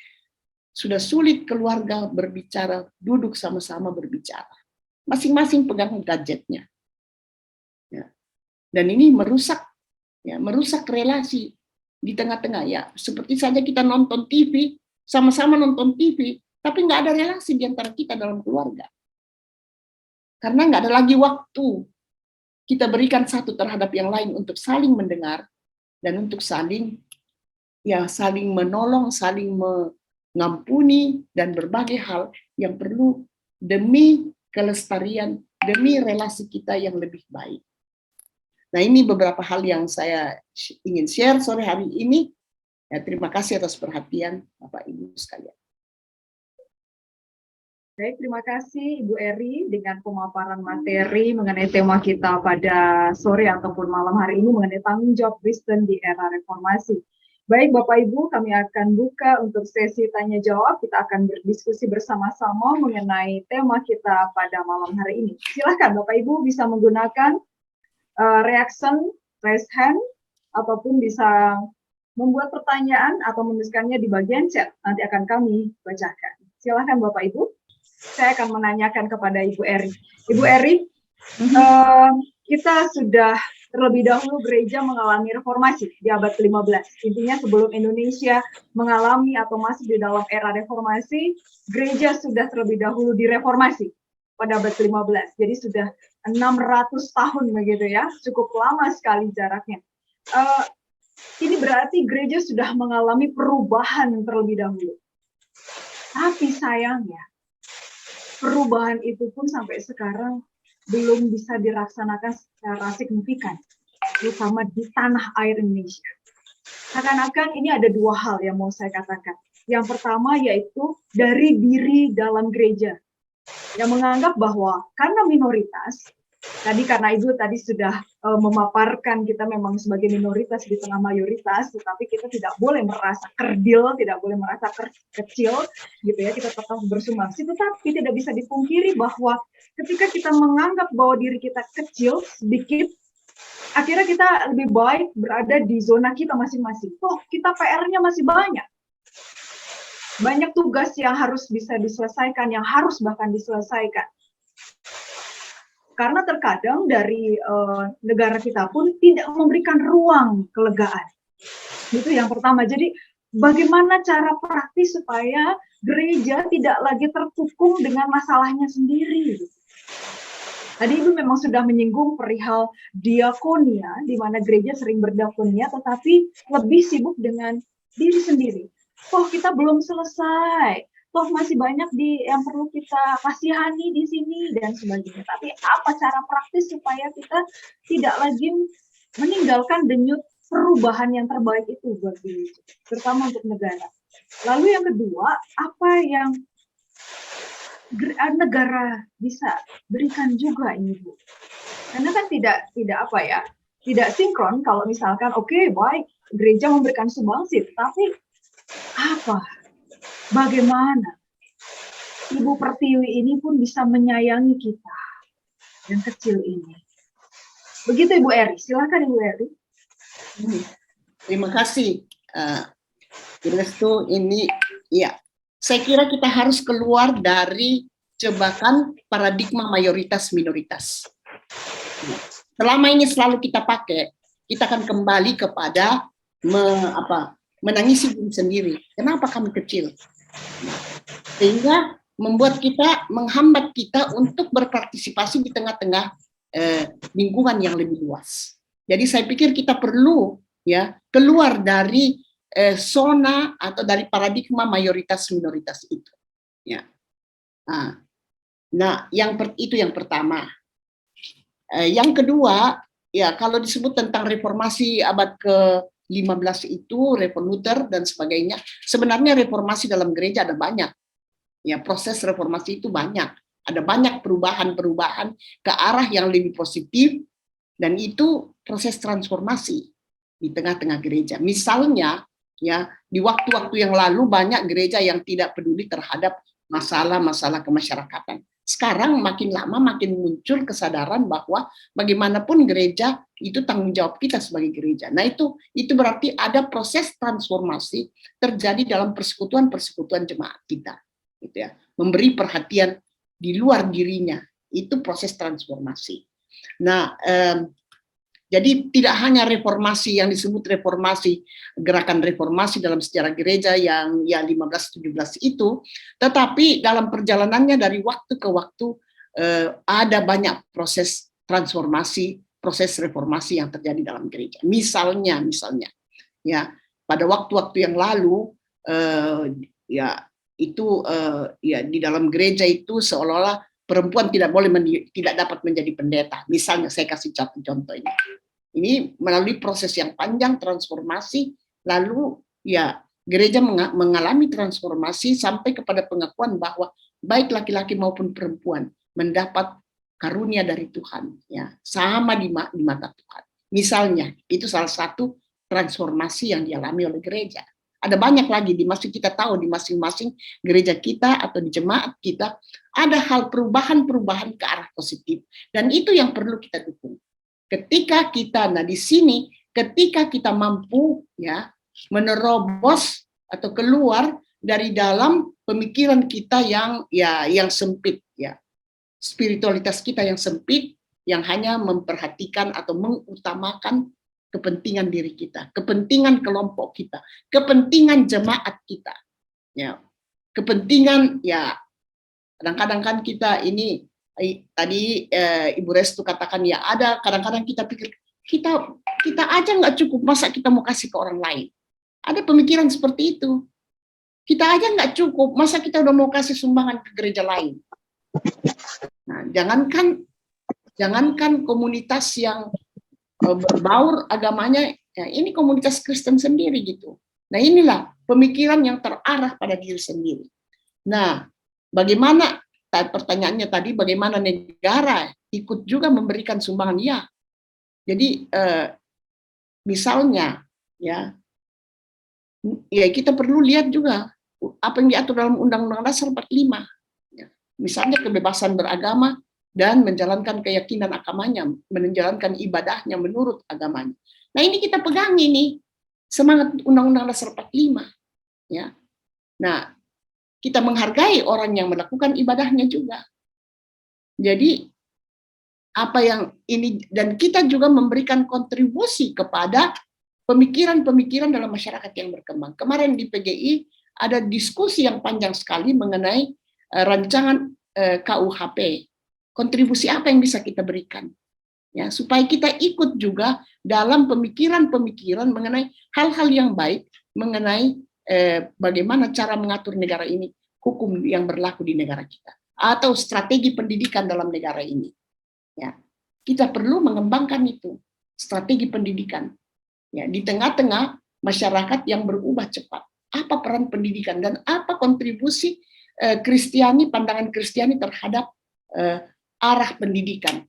Speaker 2: Sudah sulit keluarga berbicara, duduk sama-sama berbicara. Masing-masing pegang gadgetnya. Ya. Dan ini merusak relasi di tengah-tengah ya. Seperti saja kita nonton TV, sama-sama nonton TV, tapi nggak ada relasi di antara kita dalam keluarga. Karena nggak ada lagi waktu kita berikan satu terhadap yang lain untuk saling mendengar dan untuk saling menolong, saling mengampuni dan berbagai hal yang perlu demi kelestarian, demi relasi kita yang lebih baik. Nah, ini beberapa hal yang saya ingin share sore hari ini. Ya, terima kasih atas perhatian Bapak Ibu sekalian.
Speaker 1: Baik, terima kasih Ibu Eri dengan pemaparan materi mengenai tema kita pada sore ataupun malam hari ini mengenai tanggung jawab Kristen di era reformasi. Baik Bapak Ibu, kami akan buka untuk sesi tanya jawab. Kita akan berdiskusi bersama-sama mengenai tema kita pada malam hari ini. Silakan Bapak Ibu bisa menggunakan reaction, raise hand, ataupun bisa membuat pertanyaan atau menuliskannya di bagian chat. Nanti akan kami bacakan. Silakan Bapak Ibu. Saya akan menanyakan kepada Ibu Eri. Ibu Eri, kita sudah terlebih dahulu gereja mengalami reformasi di abad ke-15. Intinya sebelum Indonesia mengalami atau masuk di dalam era reformasi, gereja sudah terlebih dahulu direformasi pada abad ke-15. Jadi sudah 600 tahun begitu ya, cukup lama sekali jaraknya. Ini berarti gereja sudah mengalami perubahan terlebih dahulu. Tapi sayangnya, perubahan itu pun sampai sekarang belum bisa dilaksanakan secara signifikan, terutama di tanah air Indonesia. Seakan-akan ini ada dua hal yang mau saya katakan. Yang pertama yaitu dari diri dalam gereja, yang menganggap bahwa karena minoritas, tadi karena Ibu tadi sudah memaparkan kita memang sebagai minoritas di tengah mayoritas, tetapi kita tidak boleh merasa kerdil, tidak boleh merasa kecil, gitu ya, kita tetap bersumbangsi. Tetapi tidak bisa dipungkiri bahwa ketika kita menganggap bahwa diri kita kecil sedikit, akhirnya kita lebih baik berada di zona kita masing-masing. Oh, kita PR-nya masih banyak. Banyak tugas yang harus bisa diselesaikan, yang harus bahkan diselesaikan. Karena terkadang dari negara kita pun tidak memberikan ruang kelegaan. Itu yang pertama. Jadi bagaimana cara praktis supaya gereja tidak lagi terkukung dengan masalahnya sendiri. Tadi Ibu memang sudah menyinggung perihal diakonia, di mana gereja sering berdiakonia, tetapi lebih sibuk dengan diri sendiri. Oh, kita belum selesai. Toh masih banyak yang perlu kita kasihani di sini dan sebagainya. Tapi apa cara praktis supaya kita tidak lagi meninggalkan denyut perubahan yang terbaik itu buat gereja, terutama untuk negara. Lalu yang kedua, apa yang negara bisa berikan juga ini, Bu? Karena kan tidak sinkron kalau misalkan baik gereja memberikan sumbangsi, tapi apa? Bagaimana Ibu Pertiwi ini pun bisa menyayangi kita yang kecil ini. Begitu Ibu Eri, silakan Ibu Eri.
Speaker 2: Terima kasih. Restu ini, ya, saya kira kita harus keluar dari jebakan paradigma mayoritas minoritas. Selama ini selalu kita pakai, kita akan kembali kepada menangisi diri sendiri. Kenapa kami kecil? Sehingga menghambat kita untuk berpartisipasi di tengah-tengah lingkungan yang lebih luas. Jadi saya pikir kita perlu ya keluar dari zona atau dari paradigma mayoritas minoritas itu. Ya. Nah, itu yang pertama. Yang kedua, ya kalau disebut tentang reformasi abad ke-15 itu, Reform Luther dan sebagainya, sebenarnya reformasi dalam gereja ada banyak. Ya, proses reformasi itu banyak. Ada banyak perubahan-perubahan ke arah yang lebih positif, dan itu proses transformasi di tengah-tengah gereja. Misalnya, ya di waktu-waktu yang lalu banyak gereja yang tidak peduli terhadap masalah-masalah kemasyarakatan. Sekarang makin lama makin muncul kesadaran bahwa bagaimanapun gereja itu tanggung jawab kita sebagai gereja. Nah itu berarti ada proses transformasi terjadi dalam persekutuan-persekutuan jemaat kita. Gitu ya, memberi perhatian di luar dirinya, itu proses transformasi. Nah, jadi tidak hanya reformasi yang disebut reformasi, gerakan reformasi dalam sejarah gereja yang 15-17 itu, tetapi dalam perjalanannya dari waktu ke waktu ada banyak proses transformasi, proses reformasi yang terjadi dalam gereja. Misalnya, ya pada waktu-waktu yang lalu, di dalam gereja itu seolah-olah perempuan tidak dapat menjadi pendeta. Misalnya saya kasih contoh ini. Ini melalui proses yang panjang transformasi, lalu ya gereja mengalami transformasi sampai kepada pengakuan bahwa baik laki-laki maupun perempuan mendapat karunia dari Tuhan, ya sama di mata Tuhan. Misalnya itu salah satu transformasi yang dialami oleh gereja. Ada banyak lagi di masing kita tahu di masing-masing gereja kita atau di jemaat kita ada hal perubahan-perubahan ke arah positif, dan itu yang perlu kita dukung. Ketika kita, nah di sini ketika kita mampu ya menerobos atau keluar dari dalam pemikiran kita yang sempit ya, spiritualitas kita yang sempit, yang hanya memperhatikan atau mengutamakan kepentingan diri kita, kepentingan kelompok kita, kepentingan jemaat kita, ya, kepentingan ya. Kadang-kadang kan kita ini tadi Ibu Restu katakan ya, ada kadang-kadang kita pikir kita aja nggak cukup, masa kita mau kasih ke orang lain. Ada pemikiran seperti itu. Kita aja nggak cukup, masa kita udah mau kasih sumbangan ke gereja lain. Nah, jangankan komunitas yang berbaur agamanya, ya, ini komunitas Kristen sendiri gitu. Nah, inilah pemikiran yang terarah pada diri sendiri. Nah, bagaimana, pertanyaannya tadi, bagaimana negara ikut juga memberikan sumbangan? Ya, jadi misalnya ya kita perlu lihat juga apa yang diatur dalam Undang-Undang Dasar 45. Ya. Misalnya kebebasan beragama dan menjalankan keyakinan agamanya, menjalankan ibadahnya menurut agamanya. Nah, ini kita pegang ini semangat Undang-Undang Dasar 45. Ya. Nah, kita menghargai orang yang melakukan ibadahnya juga. Jadi apa yang ini, dan kita juga memberikan kontribusi kepada pemikiran-pemikiran dalam masyarakat yang berkembang. Kemarin di PGI ada diskusi yang panjang sekali mengenai rancangan KUHP. Kontribusi apa yang bisa kita berikan? Ya, supaya kita ikut juga dalam pemikiran-pemikiran mengenai hal-hal yang baik, mengenai bagaimana cara mengatur negara ini, hukum yang berlaku di negara kita, atau strategi pendidikan dalam negara ini. Ya, kita perlu mengembangkan itu, strategi pendidikan. Ya, di tengah-tengah masyarakat yang berubah cepat, apa peran pendidikan dan apa kontribusi Kristiani, pandangan Kristiani terhadap arah pendidikan.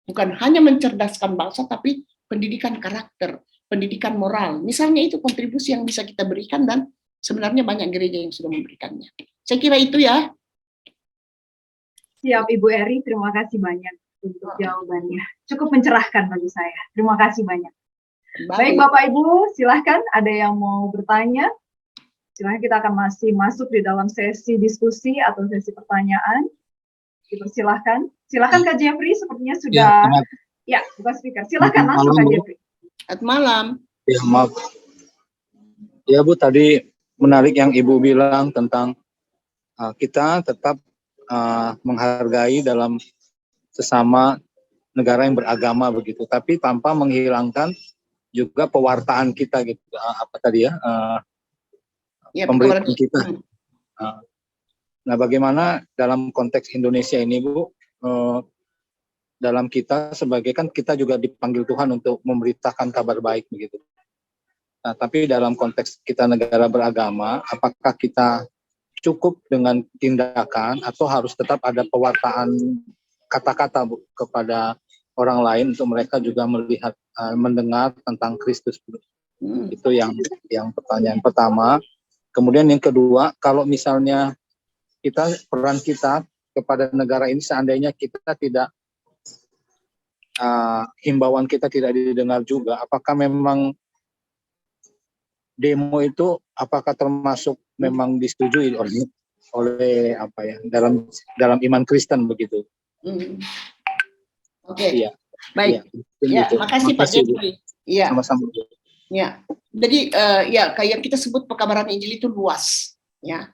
Speaker 2: Bukan hanya mencerdaskan bangsa, tapi pendidikan karakter, pendidikan moral. Misalnya itu kontribusi yang bisa kita berikan, dan sebenarnya banyak gereja yang sudah memberikannya. Saya kira itu ya.
Speaker 1: Siap, Ibu Eri, terima kasih banyak untuk jawabannya. Cukup mencerahkan bagi saya. Terima kasih banyak. Baik, Bapak Ibu, silahkan ada yang mau bertanya. Silahkan, kita akan masih masuk di dalam sesi diskusi atau sesi pertanyaan. Dipersilahkan. Silahkan Kak Jeffrey, sepertinya sudah buka speaker. Silahkan langsung Kak Jeffrey.
Speaker 2: Selamat malam.
Speaker 3: Ya, maaf. Ya Bu, tadi menarik yang Ibu bilang tentang kita tetap menghargai dalam sesama negara yang beragama begitu, tapi tanpa menghilangkan juga pewartaan kita gitu. Apa tadi ya? Pemberitaan kita. Nah, bagaimana dalam konteks Indonesia ini Bu, dalam kita sebagai, kan kita juga dipanggil Tuhan untuk memberitakan kabar baik begitu. Nah, tapi dalam konteks kita negara beragama, apakah kita cukup dengan tindakan atau harus tetap ada pewartaan kata-kata Bu kepada orang lain untuk mereka juga melihat, mendengar tentang Kristus? Itu yang pertanyaan pertama. Kemudian yang kedua, kalau misalnya peran kita kepada negara ini, seandainya kita tidak, himbauan kita tidak didengar juga, apakah memang demo itu apakah termasuk memang disetujui oleh apa ya, dalam iman Kristen begitu?
Speaker 2: Oke.
Speaker 3: Iya.
Speaker 2: Baik. Ya, makasih Pak Jeffrey. Iya.
Speaker 3: Sama-sama.
Speaker 2: Ya. Jadi kayak kita sebut pekabaran Injil itu luas, ya.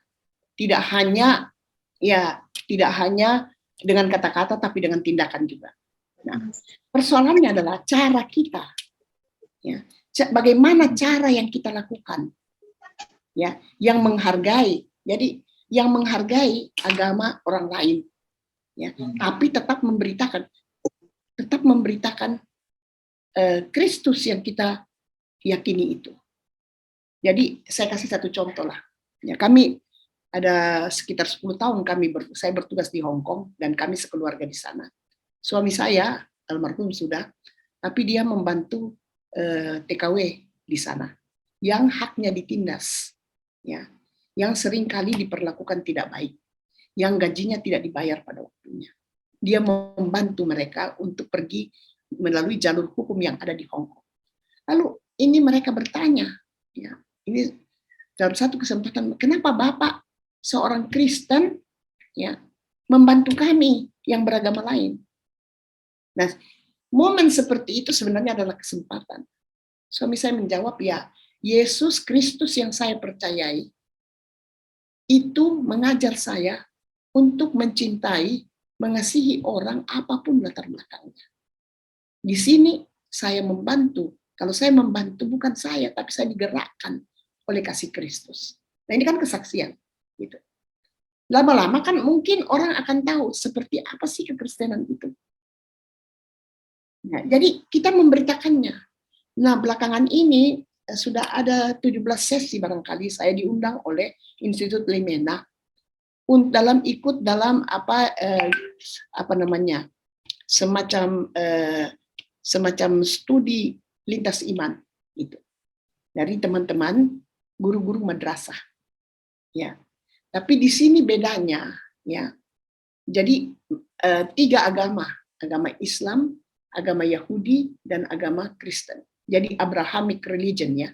Speaker 2: Tidak hanya dengan kata-kata, tapi dengan tindakan juga. Nah, persoalannya adalah cara kita. Ya. Bagaimana cara yang kita lakukan? Ya, yang menghargai. Jadi yang menghargai agama orang lain. Ya, tapi tetap memberitakan Kristus yang kita yakini itu. Jadi saya kasih satu contoh lah. Ya, kami ada sekitar 10 tahun saya bertugas di Hong Kong dan kami sekeluarga di sana. Suami saya almarhum sudah, tapi dia membantu TKW di sana yang haknya ditindas, ya, yang seringkali diperlakukan tidak baik, yang gajinya tidak dibayar pada waktunya. Dia membantu mereka untuk pergi melalui jalur hukum yang ada di Hong Kong. Lalu ini mereka bertanya, ya, ini dalam satu kesempatan, kenapa Bapak seorang Kristen, ya, membantu kami yang beragama lain? Nah, momen seperti itu sebenarnya adalah kesempatan. Suami saya menjawab, ya, Yesus Kristus yang saya percayai itu mengajar saya untuk mencintai, mengasihi orang apapun latar belakangnya. Di sini saya membantu. Kalau saya membantu bukan saya, tapi saya digerakkan oleh kasih Kristus. Nah, ini kan kesaksian. Gitu. Lama-lama kan mungkin orang akan tahu seperti apa sih kekristenan itu. Nah, jadi kita memberitakannya. Nah, belakangan ini sudah ada 17 sesi barangkali saya diundang oleh Institut Limena ikut dalam semacam studi lintas iman itu dari teman-teman guru-guru madrasah, ya. Tapi di sini bedanya, ya. Jadi 3 agama Islam, agama Yahudi, dan agama Kristen. Jadi Abrahamic religion, ya,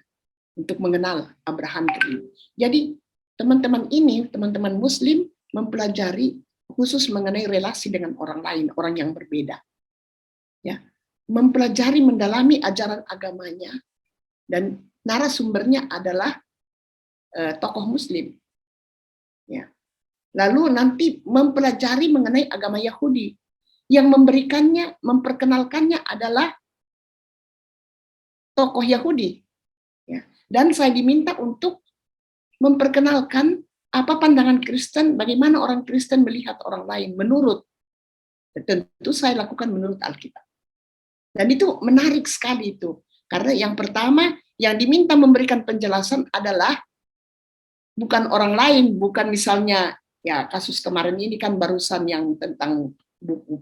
Speaker 2: untuk mengenal Abraham ini. Jadi teman-teman Muslim mempelajari khusus mengenai relasi dengan orang lain, orang yang berbeda, ya, mempelajari, mendalami ajaran agamanya, dan narasumbernya adalah tokoh Muslim, ya. Lalu nanti mempelajari mengenai agama Yahudi, yang memperkenalkannya adalah tokoh Yahudi, ya. Dan saya diminta untuk memperkenalkan apa pandangan Kristen, bagaimana orang Kristen melihat orang lain menurut, tentu saya lakukan menurut Alkitab. Dan itu menarik sekali itu, karena yang pertama yang diminta memberikan penjelasan adalah bukan orang lain, bukan misalnya, ya, kasus kemarin ini kan barusan yang tentang buku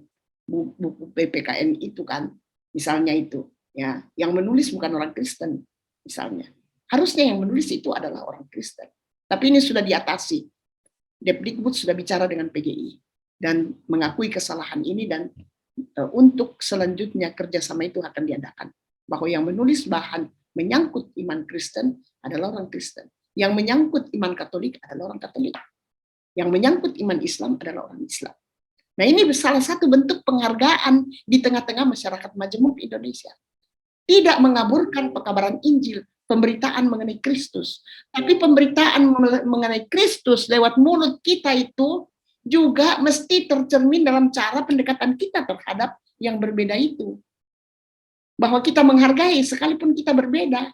Speaker 2: PPKN itu kan, misalnya itu, ya, yang menulis bukan orang Kristen misalnya. Harusnya yang menulis itu adalah orang Kristen. Tapi ini sudah diatasi. Depdikbud sudah bicara dengan PGI dan mengakui kesalahan ini, dan untuk selanjutnya kerjasama itu akan diadakan. Bahwa yang menulis bahan menyangkut iman Kristen adalah orang Kristen. Yang menyangkut iman Katolik adalah orang Katolik. Yang menyangkut iman Islam adalah orang Islam. Nah, ini salah satu bentuk penghargaan di tengah-tengah masyarakat majemuk Indonesia. Tidak mengaburkan pekabaran Injil, pemberitaan mengenai Kristus. Tapi pemberitaan mengenai Kristus lewat mulut kita itu juga mesti tercermin dalam cara pendekatan kita terhadap yang berbeda itu. Bahwa kita menghargai sekalipun kita berbeda.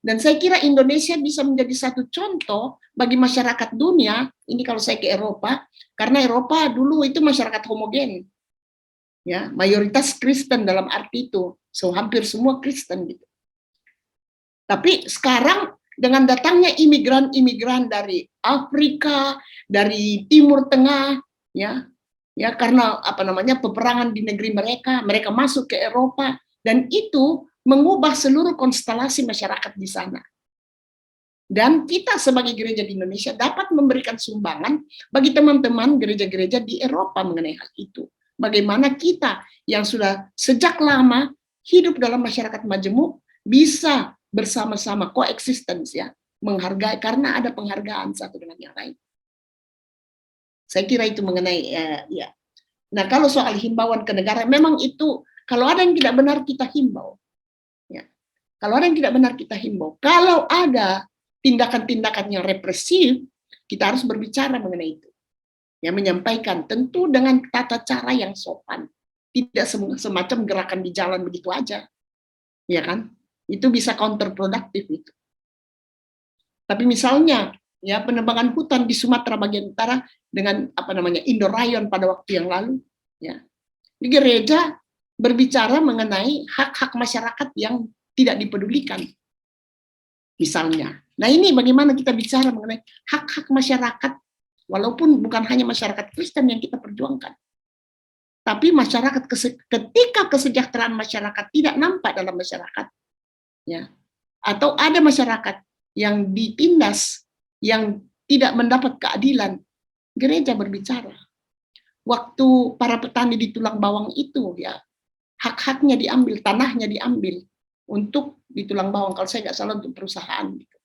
Speaker 2: Dan saya kira Indonesia bisa menjadi satu contoh bagi masyarakat dunia, ini kalau saya ke Eropa, karena Eropa dulu itu masyarakat homogen. Ya, mayoritas Kristen dalam arti itu, so hampir semua Kristen gitu. Tapi sekarang dengan datangnya imigran-imigran dari Afrika, dari Timur Tengah, ya karena peperangan di negeri mereka masuk ke Eropa, dan itu mengubah seluruh konstelasi masyarakat di sana. Dan kita sebagai gereja di Indonesia dapat memberikan sumbangan bagi teman-teman gereja-gereja di Eropa mengenai hal itu. Bagaimana kita yang sudah sejak lama hidup dalam masyarakat majemuk bisa bersama-sama coexistence, ya, menghargai, karena ada penghargaan satu dengan yang lain. Saya kira itu mengenai ya. Nah, kalau soal himbauan ke negara, memang itu kalau ada yang tidak benar kita himbau. Ya. Kalau ada yang tidak benar kita himbau. Kalau ada tindakan-tindakan yang represif, kita harus berbicara mengenai itu. Ya, menyampaikan tentu dengan tata cara yang sopan. Tidak semacam gerakan di jalan begitu aja. Ya kan? Itu bisa counterproduktif itu. Tapi misalnya, ya, penebangan hutan di Sumatera bagian utara dengan Indorayon pada waktu yang lalu, ya, di gereja berbicara mengenai hak-hak masyarakat yang tidak dipedulikan. Misalnya. Nah ini bagaimana kita bicara mengenai hak-hak masyarakat, walaupun bukan hanya masyarakat Kristen yang kita perjuangkan. Tapi masyarakat ketika kesejahteraan masyarakat tidak nampak dalam masyarakat, ya, atau ada masyarakat yang ditindas, yang tidak mendapat keadilan, gereja berbicara. Waktu para petani di Tulang Bawang itu, ya, hak-haknya diambil, tanahnya diambil untuk di Tulang Bawang, kalau saya nggak salah untuk perusahaan. Gitu.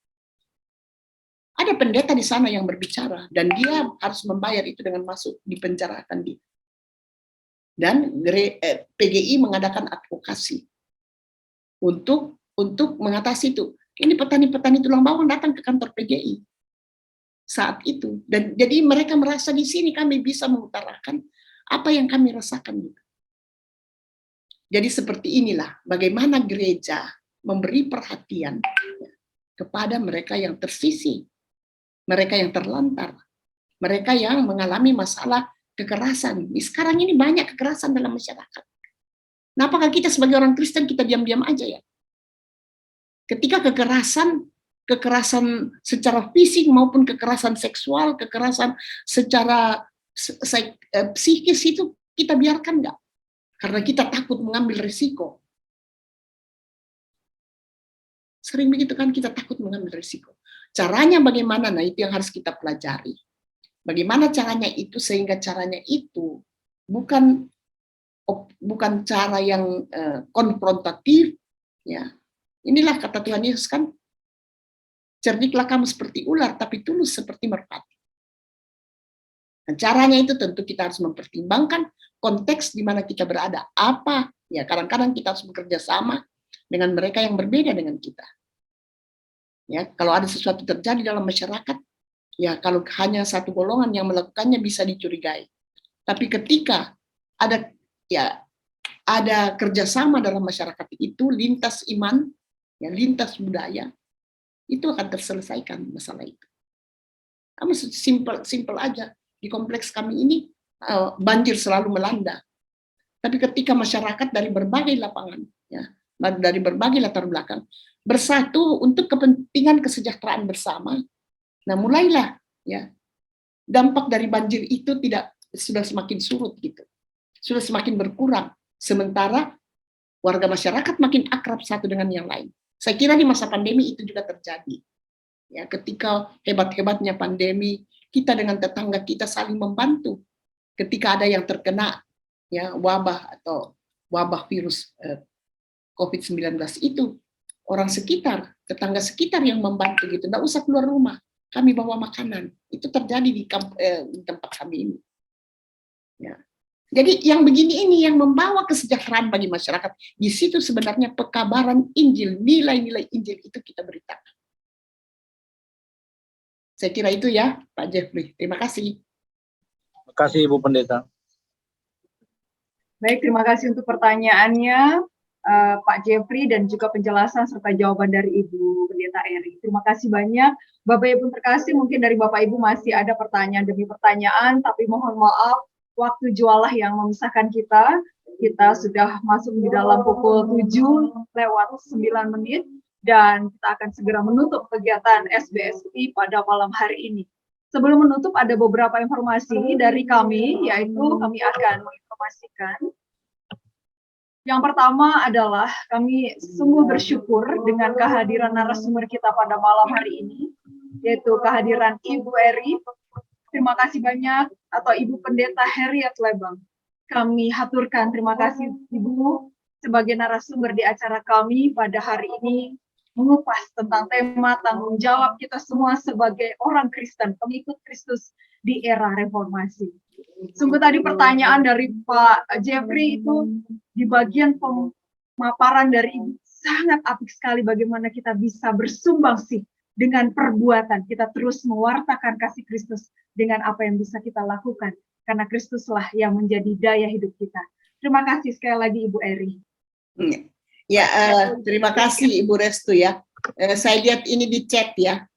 Speaker 2: Ada pendeta di sana yang berbicara, dan dia harus membayar itu dengan masuk di penjara akan dia. Dan PGI mengadakan advokasi untuk mengatasi itu. Ini petani-petani Tulang Bawang datang ke kantor PGI saat itu, dan jadi mereka merasa di sini kami bisa mengutarakan apa yang kami rasakan. Jadi seperti inilah bagaimana gereja memberi perhatian kepada mereka yang tersisih, mereka yang terlantar, mereka yang mengalami masalah kekerasan. Sekarang ini banyak kekerasan dalam masyarakat. Nah, apakah kita sebagai orang Kristen kita diam-diam aja ya? Ketika kekerasan secara fisik maupun kekerasan seksual, kekerasan secara psikis itu kita biarkan nggak? Karena kita takut mengambil risiko. Sering begitu kan, kita takut mengambil risiko. Caranya bagaimana? Nah, itu yang harus kita pelajari. Bagaimana caranya itu sehingga caranya itu bukan cara yang konfrontatif, ya. Inilah kata Tuhan Yesus kan, cerdiklah kamu seperti ular, tapi tulus seperti merpati. Nah, caranya itu tentu kita harus mempertimbangkan konteks di mana kita berada. Apa? Ya, kadang-kadang kita harus bekerja sama dengan mereka yang berbeda dengan kita. Ya, kalau ada sesuatu terjadi dalam masyarakat, ya kalau hanya satu golongan yang melakukannya bisa dicurigai. Tapi ketika ada kerjasama dalam masyarakat itu, lintas iman, ya, lintas budaya, itu akan terselesaikan masalah itu. Kami simpel aja. Di kompleks kami ini banjir selalu melanda. Tapi ketika masyarakat dari berbagai lapangan, ya, dari berbagai latar belakang, bersatu untuk kepentingan kesejahteraan bersama, nah mulailah, ya, dampak dari banjir itu sudah semakin surut gitu, sudah semakin berkurang. Sementara warga masyarakat makin akrab satu dengan yang lain. Saya kira di masa pandemi itu juga terjadi. Ya, ketika hebat-hebatnya pandemi, kita dengan tetangga kita saling membantu. Ketika ada yang terkena, ya, wabah atau wabah virus COVID-19 itu, orang sekitar, tetangga sekitar yang membantu gitu. Nggak usah keluar rumah, kami bawa makanan. Itu terjadi di tempat kami ini. Ya. Jadi yang begini ini yang membawa kesejahteraan bagi masyarakat. Di situ sebenarnya pekabaran Injil, nilai-nilai Injil itu kita beritakan. Saya kira itu ya, Pak Jeffrey. Terima kasih.
Speaker 3: Terima kasih, Ibu Pendeta.
Speaker 1: Baik, terima kasih untuk pertanyaannya, Pak Jeffrey, dan juga penjelasan serta jawaban dari Ibu Pendeta Eri. Terima kasih banyak. Bapak Ibu terkasih, mungkin dari Bapak Ibu masih ada pertanyaan demi pertanyaan, tapi mohon maaf, waktu jualah yang memisahkan kita. Kita sudah masuk di dalam pukul 7:09, dan kita akan segera menutup kegiatan SBSI pada malam hari ini. Sebelum menutup, ada beberapa informasi dari kami, yaitu kami akan menginformasikan. Yang pertama adalah kami sungguh bersyukur dengan kehadiran narasumber kita pada malam hari ini, yaitu kehadiran Ibu Eri. Terima kasih banyak, atau Ibu Pendeta Harriet Lebang. Kami haturkan terima kasih Ibu sebagai narasumber di acara kami pada hari ini, mengupas tentang tema tanggung jawab kita semua sebagai orang Kristen, pengikut Kristus di era reformasi. Sungguh tadi pertanyaan dari Pak Jeffrey itu di bagian pemaparan dari Ibu sangat apik sekali, bagaimana kita bisa bersumbangsi dengan perbuatan, kita terus mewartakan kasih Kristus dengan apa yang bisa kita lakukan, karena Kristuslah yang menjadi daya hidup kita. Terima kasih sekali lagi Ibu Eri.
Speaker 2: Ya, terima kasih Ibu Restu ya. Saya lihat ini di chat ya.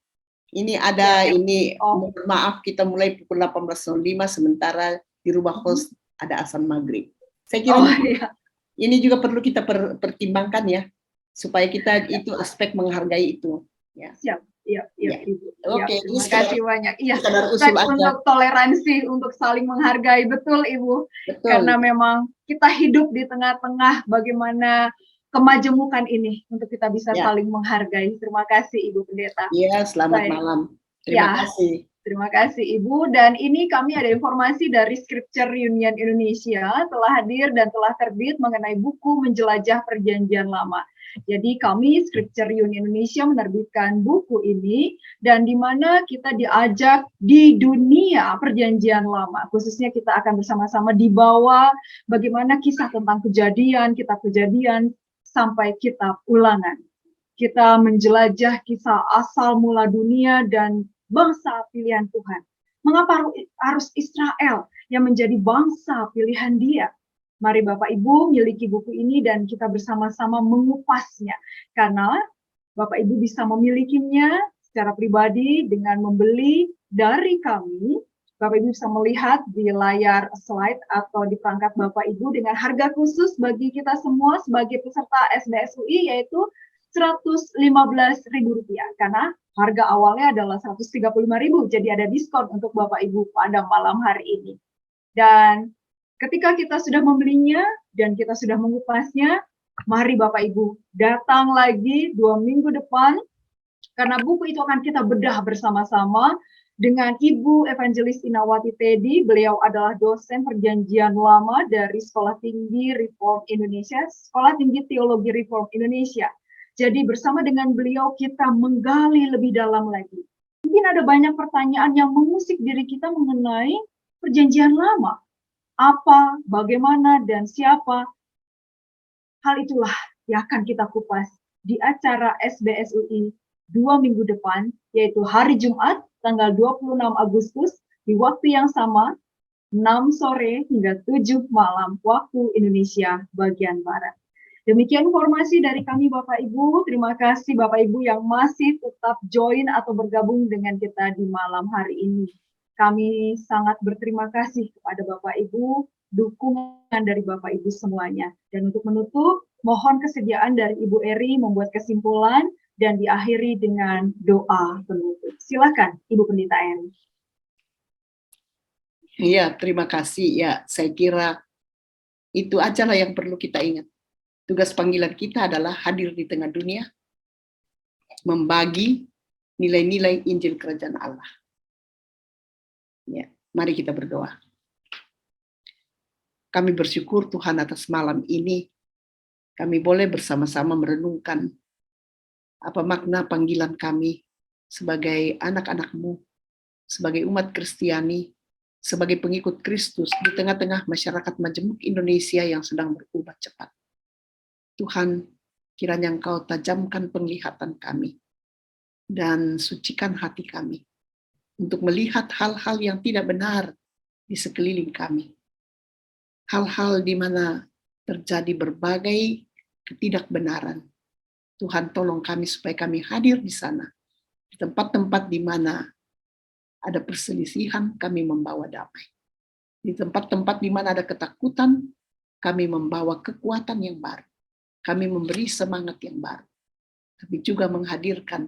Speaker 2: Ini ada mohon maaf kita mulai pukul 18.05 sementara di rumah host ada azan maghrib. Saya kira Ini juga perlu kita pertimbangkan ya, supaya kita itu aspek menghargai itu. Ya.
Speaker 1: Siap, iya, iya,
Speaker 2: Ya.
Speaker 1: Ibu.
Speaker 2: Oke,
Speaker 1: Iya, terima kasih banyak. Iya,
Speaker 2: sekedar usul aja.
Speaker 1: untuk toleransi, untuk saling menghargai, betul Ibu.
Speaker 2: Betul.
Speaker 1: Karena memang kita hidup di tengah-tengah bagaimana kemajemukan ini untuk kita bisa
Speaker 2: Ya.
Speaker 1: saling menghargai. Terima kasih Ibu Pendeta.
Speaker 2: Iya, selamat
Speaker 1: Baik.
Speaker 2: malam. Terima
Speaker 1: Ya.
Speaker 2: kasih.
Speaker 1: Terima kasih Ibu, dan ini kami ada informasi dari Scripture Union Indonesia telah hadir dan telah terbit mengenai buku Menjelajah Perjanjian Lama. Jadi kami Scripture Union Indonesia menerbitkan buku ini, dan di mana kita diajak di dunia Perjanjian Lama, khususnya kita akan bersama-sama dibawa bagaimana kisah tentang kejadian, kitab Kejadian sampai kitab Ulangan. Kita menjelajah kisah asal mula dunia dan bangsa pilihan Tuhan. Mengapa harus Israel yang menjadi bangsa pilihan Dia? Mari Bapak Ibu miliki buku ini dan kita bersama-sama mengupasnya. Karena Bapak Ibu bisa memilikinya secara pribadi dengan membeli dari kami. Bapak Ibu bisa melihat di layar slide atau di perangkat Bapak Ibu dengan harga khusus bagi kita semua sebagai peserta SBSUI, yaitu Rp115.000, karena harga awalnya adalah Rp135.000, jadi ada diskon untuk Bapak Ibu pada malam hari ini. Dan ketika kita sudah membelinya dan kita sudah mengupasnya, mari Bapak Ibu datang lagi 2 minggu depan, karena buku itu akan kita bedah bersama-sama dengan Ibu Evangelis Inawati Teddy. Beliau adalah dosen Perjanjian Lama dari Sekolah Tinggi Reform Indonesia, Sekolah Tinggi Teologi Reform Indonesia. Jadi bersama dengan beliau kita menggali lebih dalam lagi. Mungkin ada banyak pertanyaan yang mengusik diri kita mengenai Perjanjian Lama. Apa, bagaimana, dan siapa? Hal itulah yang akan kita kupas di acara SBSUI 2 minggu depan, yaitu hari Jumat, tanggal 26 Agustus, di waktu yang sama, 6 sore hingga 7 malam, waktu Indonesia bagian Barat. Demikian informasi dari kami Bapak Ibu. Terima kasih Bapak Ibu yang masih tetap join atau bergabung dengan kita di malam hari ini. Kami sangat berterima kasih kepada Bapak Ibu, dukungan dari Bapak Ibu semuanya. Dan untuk menutup, mohon kesediaan dari Ibu Eri membuat kesimpulan dan diakhiri dengan doa penutup. Silakan Ibu Pendeta Eri.
Speaker 2: Iya, terima kasih. Ya, saya kira itu ajalah yang perlu kita ingat. Tugas panggilan kita adalah hadir di tengah dunia, membagi nilai-nilai Injil Kerajaan Allah. Ya, mari kita berdoa. Kami bersyukur Tuhan atas malam ini, kami boleh bersama-sama merenungkan apa makna panggilan kami sebagai anak-anak-Mu, sebagai umat Kristiani, sebagai pengikut Kristus di tengah-tengah masyarakat majemuk Indonesia yang sedang berubah cepat. Tuhan, kiranya Engkau tajamkan penglihatan kami dan sucikan hati kami untuk melihat hal-hal yang tidak benar di sekeliling kami. Hal-hal di mana terjadi berbagai ketidakbenaran. Tuhan, tolong kami supaya kami hadir di sana. Di tempat-tempat di mana ada perselisihan, kami membawa damai. Di tempat-tempat di mana ada ketakutan, kami membawa kekuatan yang baru. Kami memberi semangat yang baru, tapi juga menghadirkan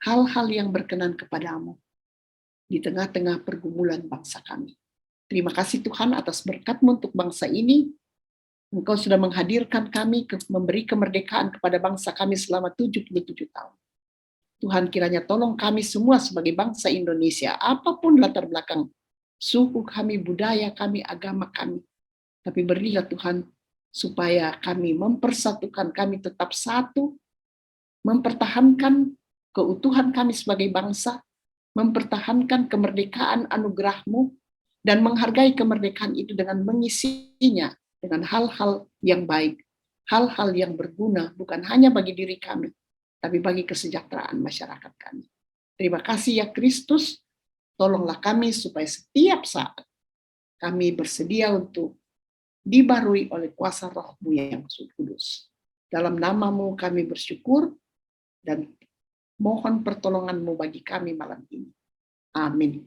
Speaker 2: hal-hal yang berkenan kepadamu di tengah-tengah pergumulan bangsa kami. Terima kasih Tuhan atas berkat-Mu untuk bangsa ini. Engkau sudah menghadirkan kami, memberi kemerdekaan kepada bangsa kami selama 77 tahun. Tuhan, kiranya tolong kami semua sebagai bangsa Indonesia, apapun latar belakang suku kami, budaya kami, agama kami, tapi berilah Tuhan supaya kami mempersatukan, kami tetap satu, mempertahankan keutuhan kami sebagai bangsa, mempertahankan kemerdekaan anugerah-Mu, dan menghargai kemerdekaan itu dengan mengisinya dengan hal-hal yang baik, hal-hal yang berguna, bukan hanya bagi diri kami, tapi bagi kesejahteraan masyarakat kami. Terima kasih ya Kristus, tolonglah kami supaya setiap saat kami bersedia untuk dibarui oleh kuasa Roh-Mu yang kudus. Dalam nama-Mu kami bersyukur dan mohon pertolongan-Mu bagi kami malam ini. Amin.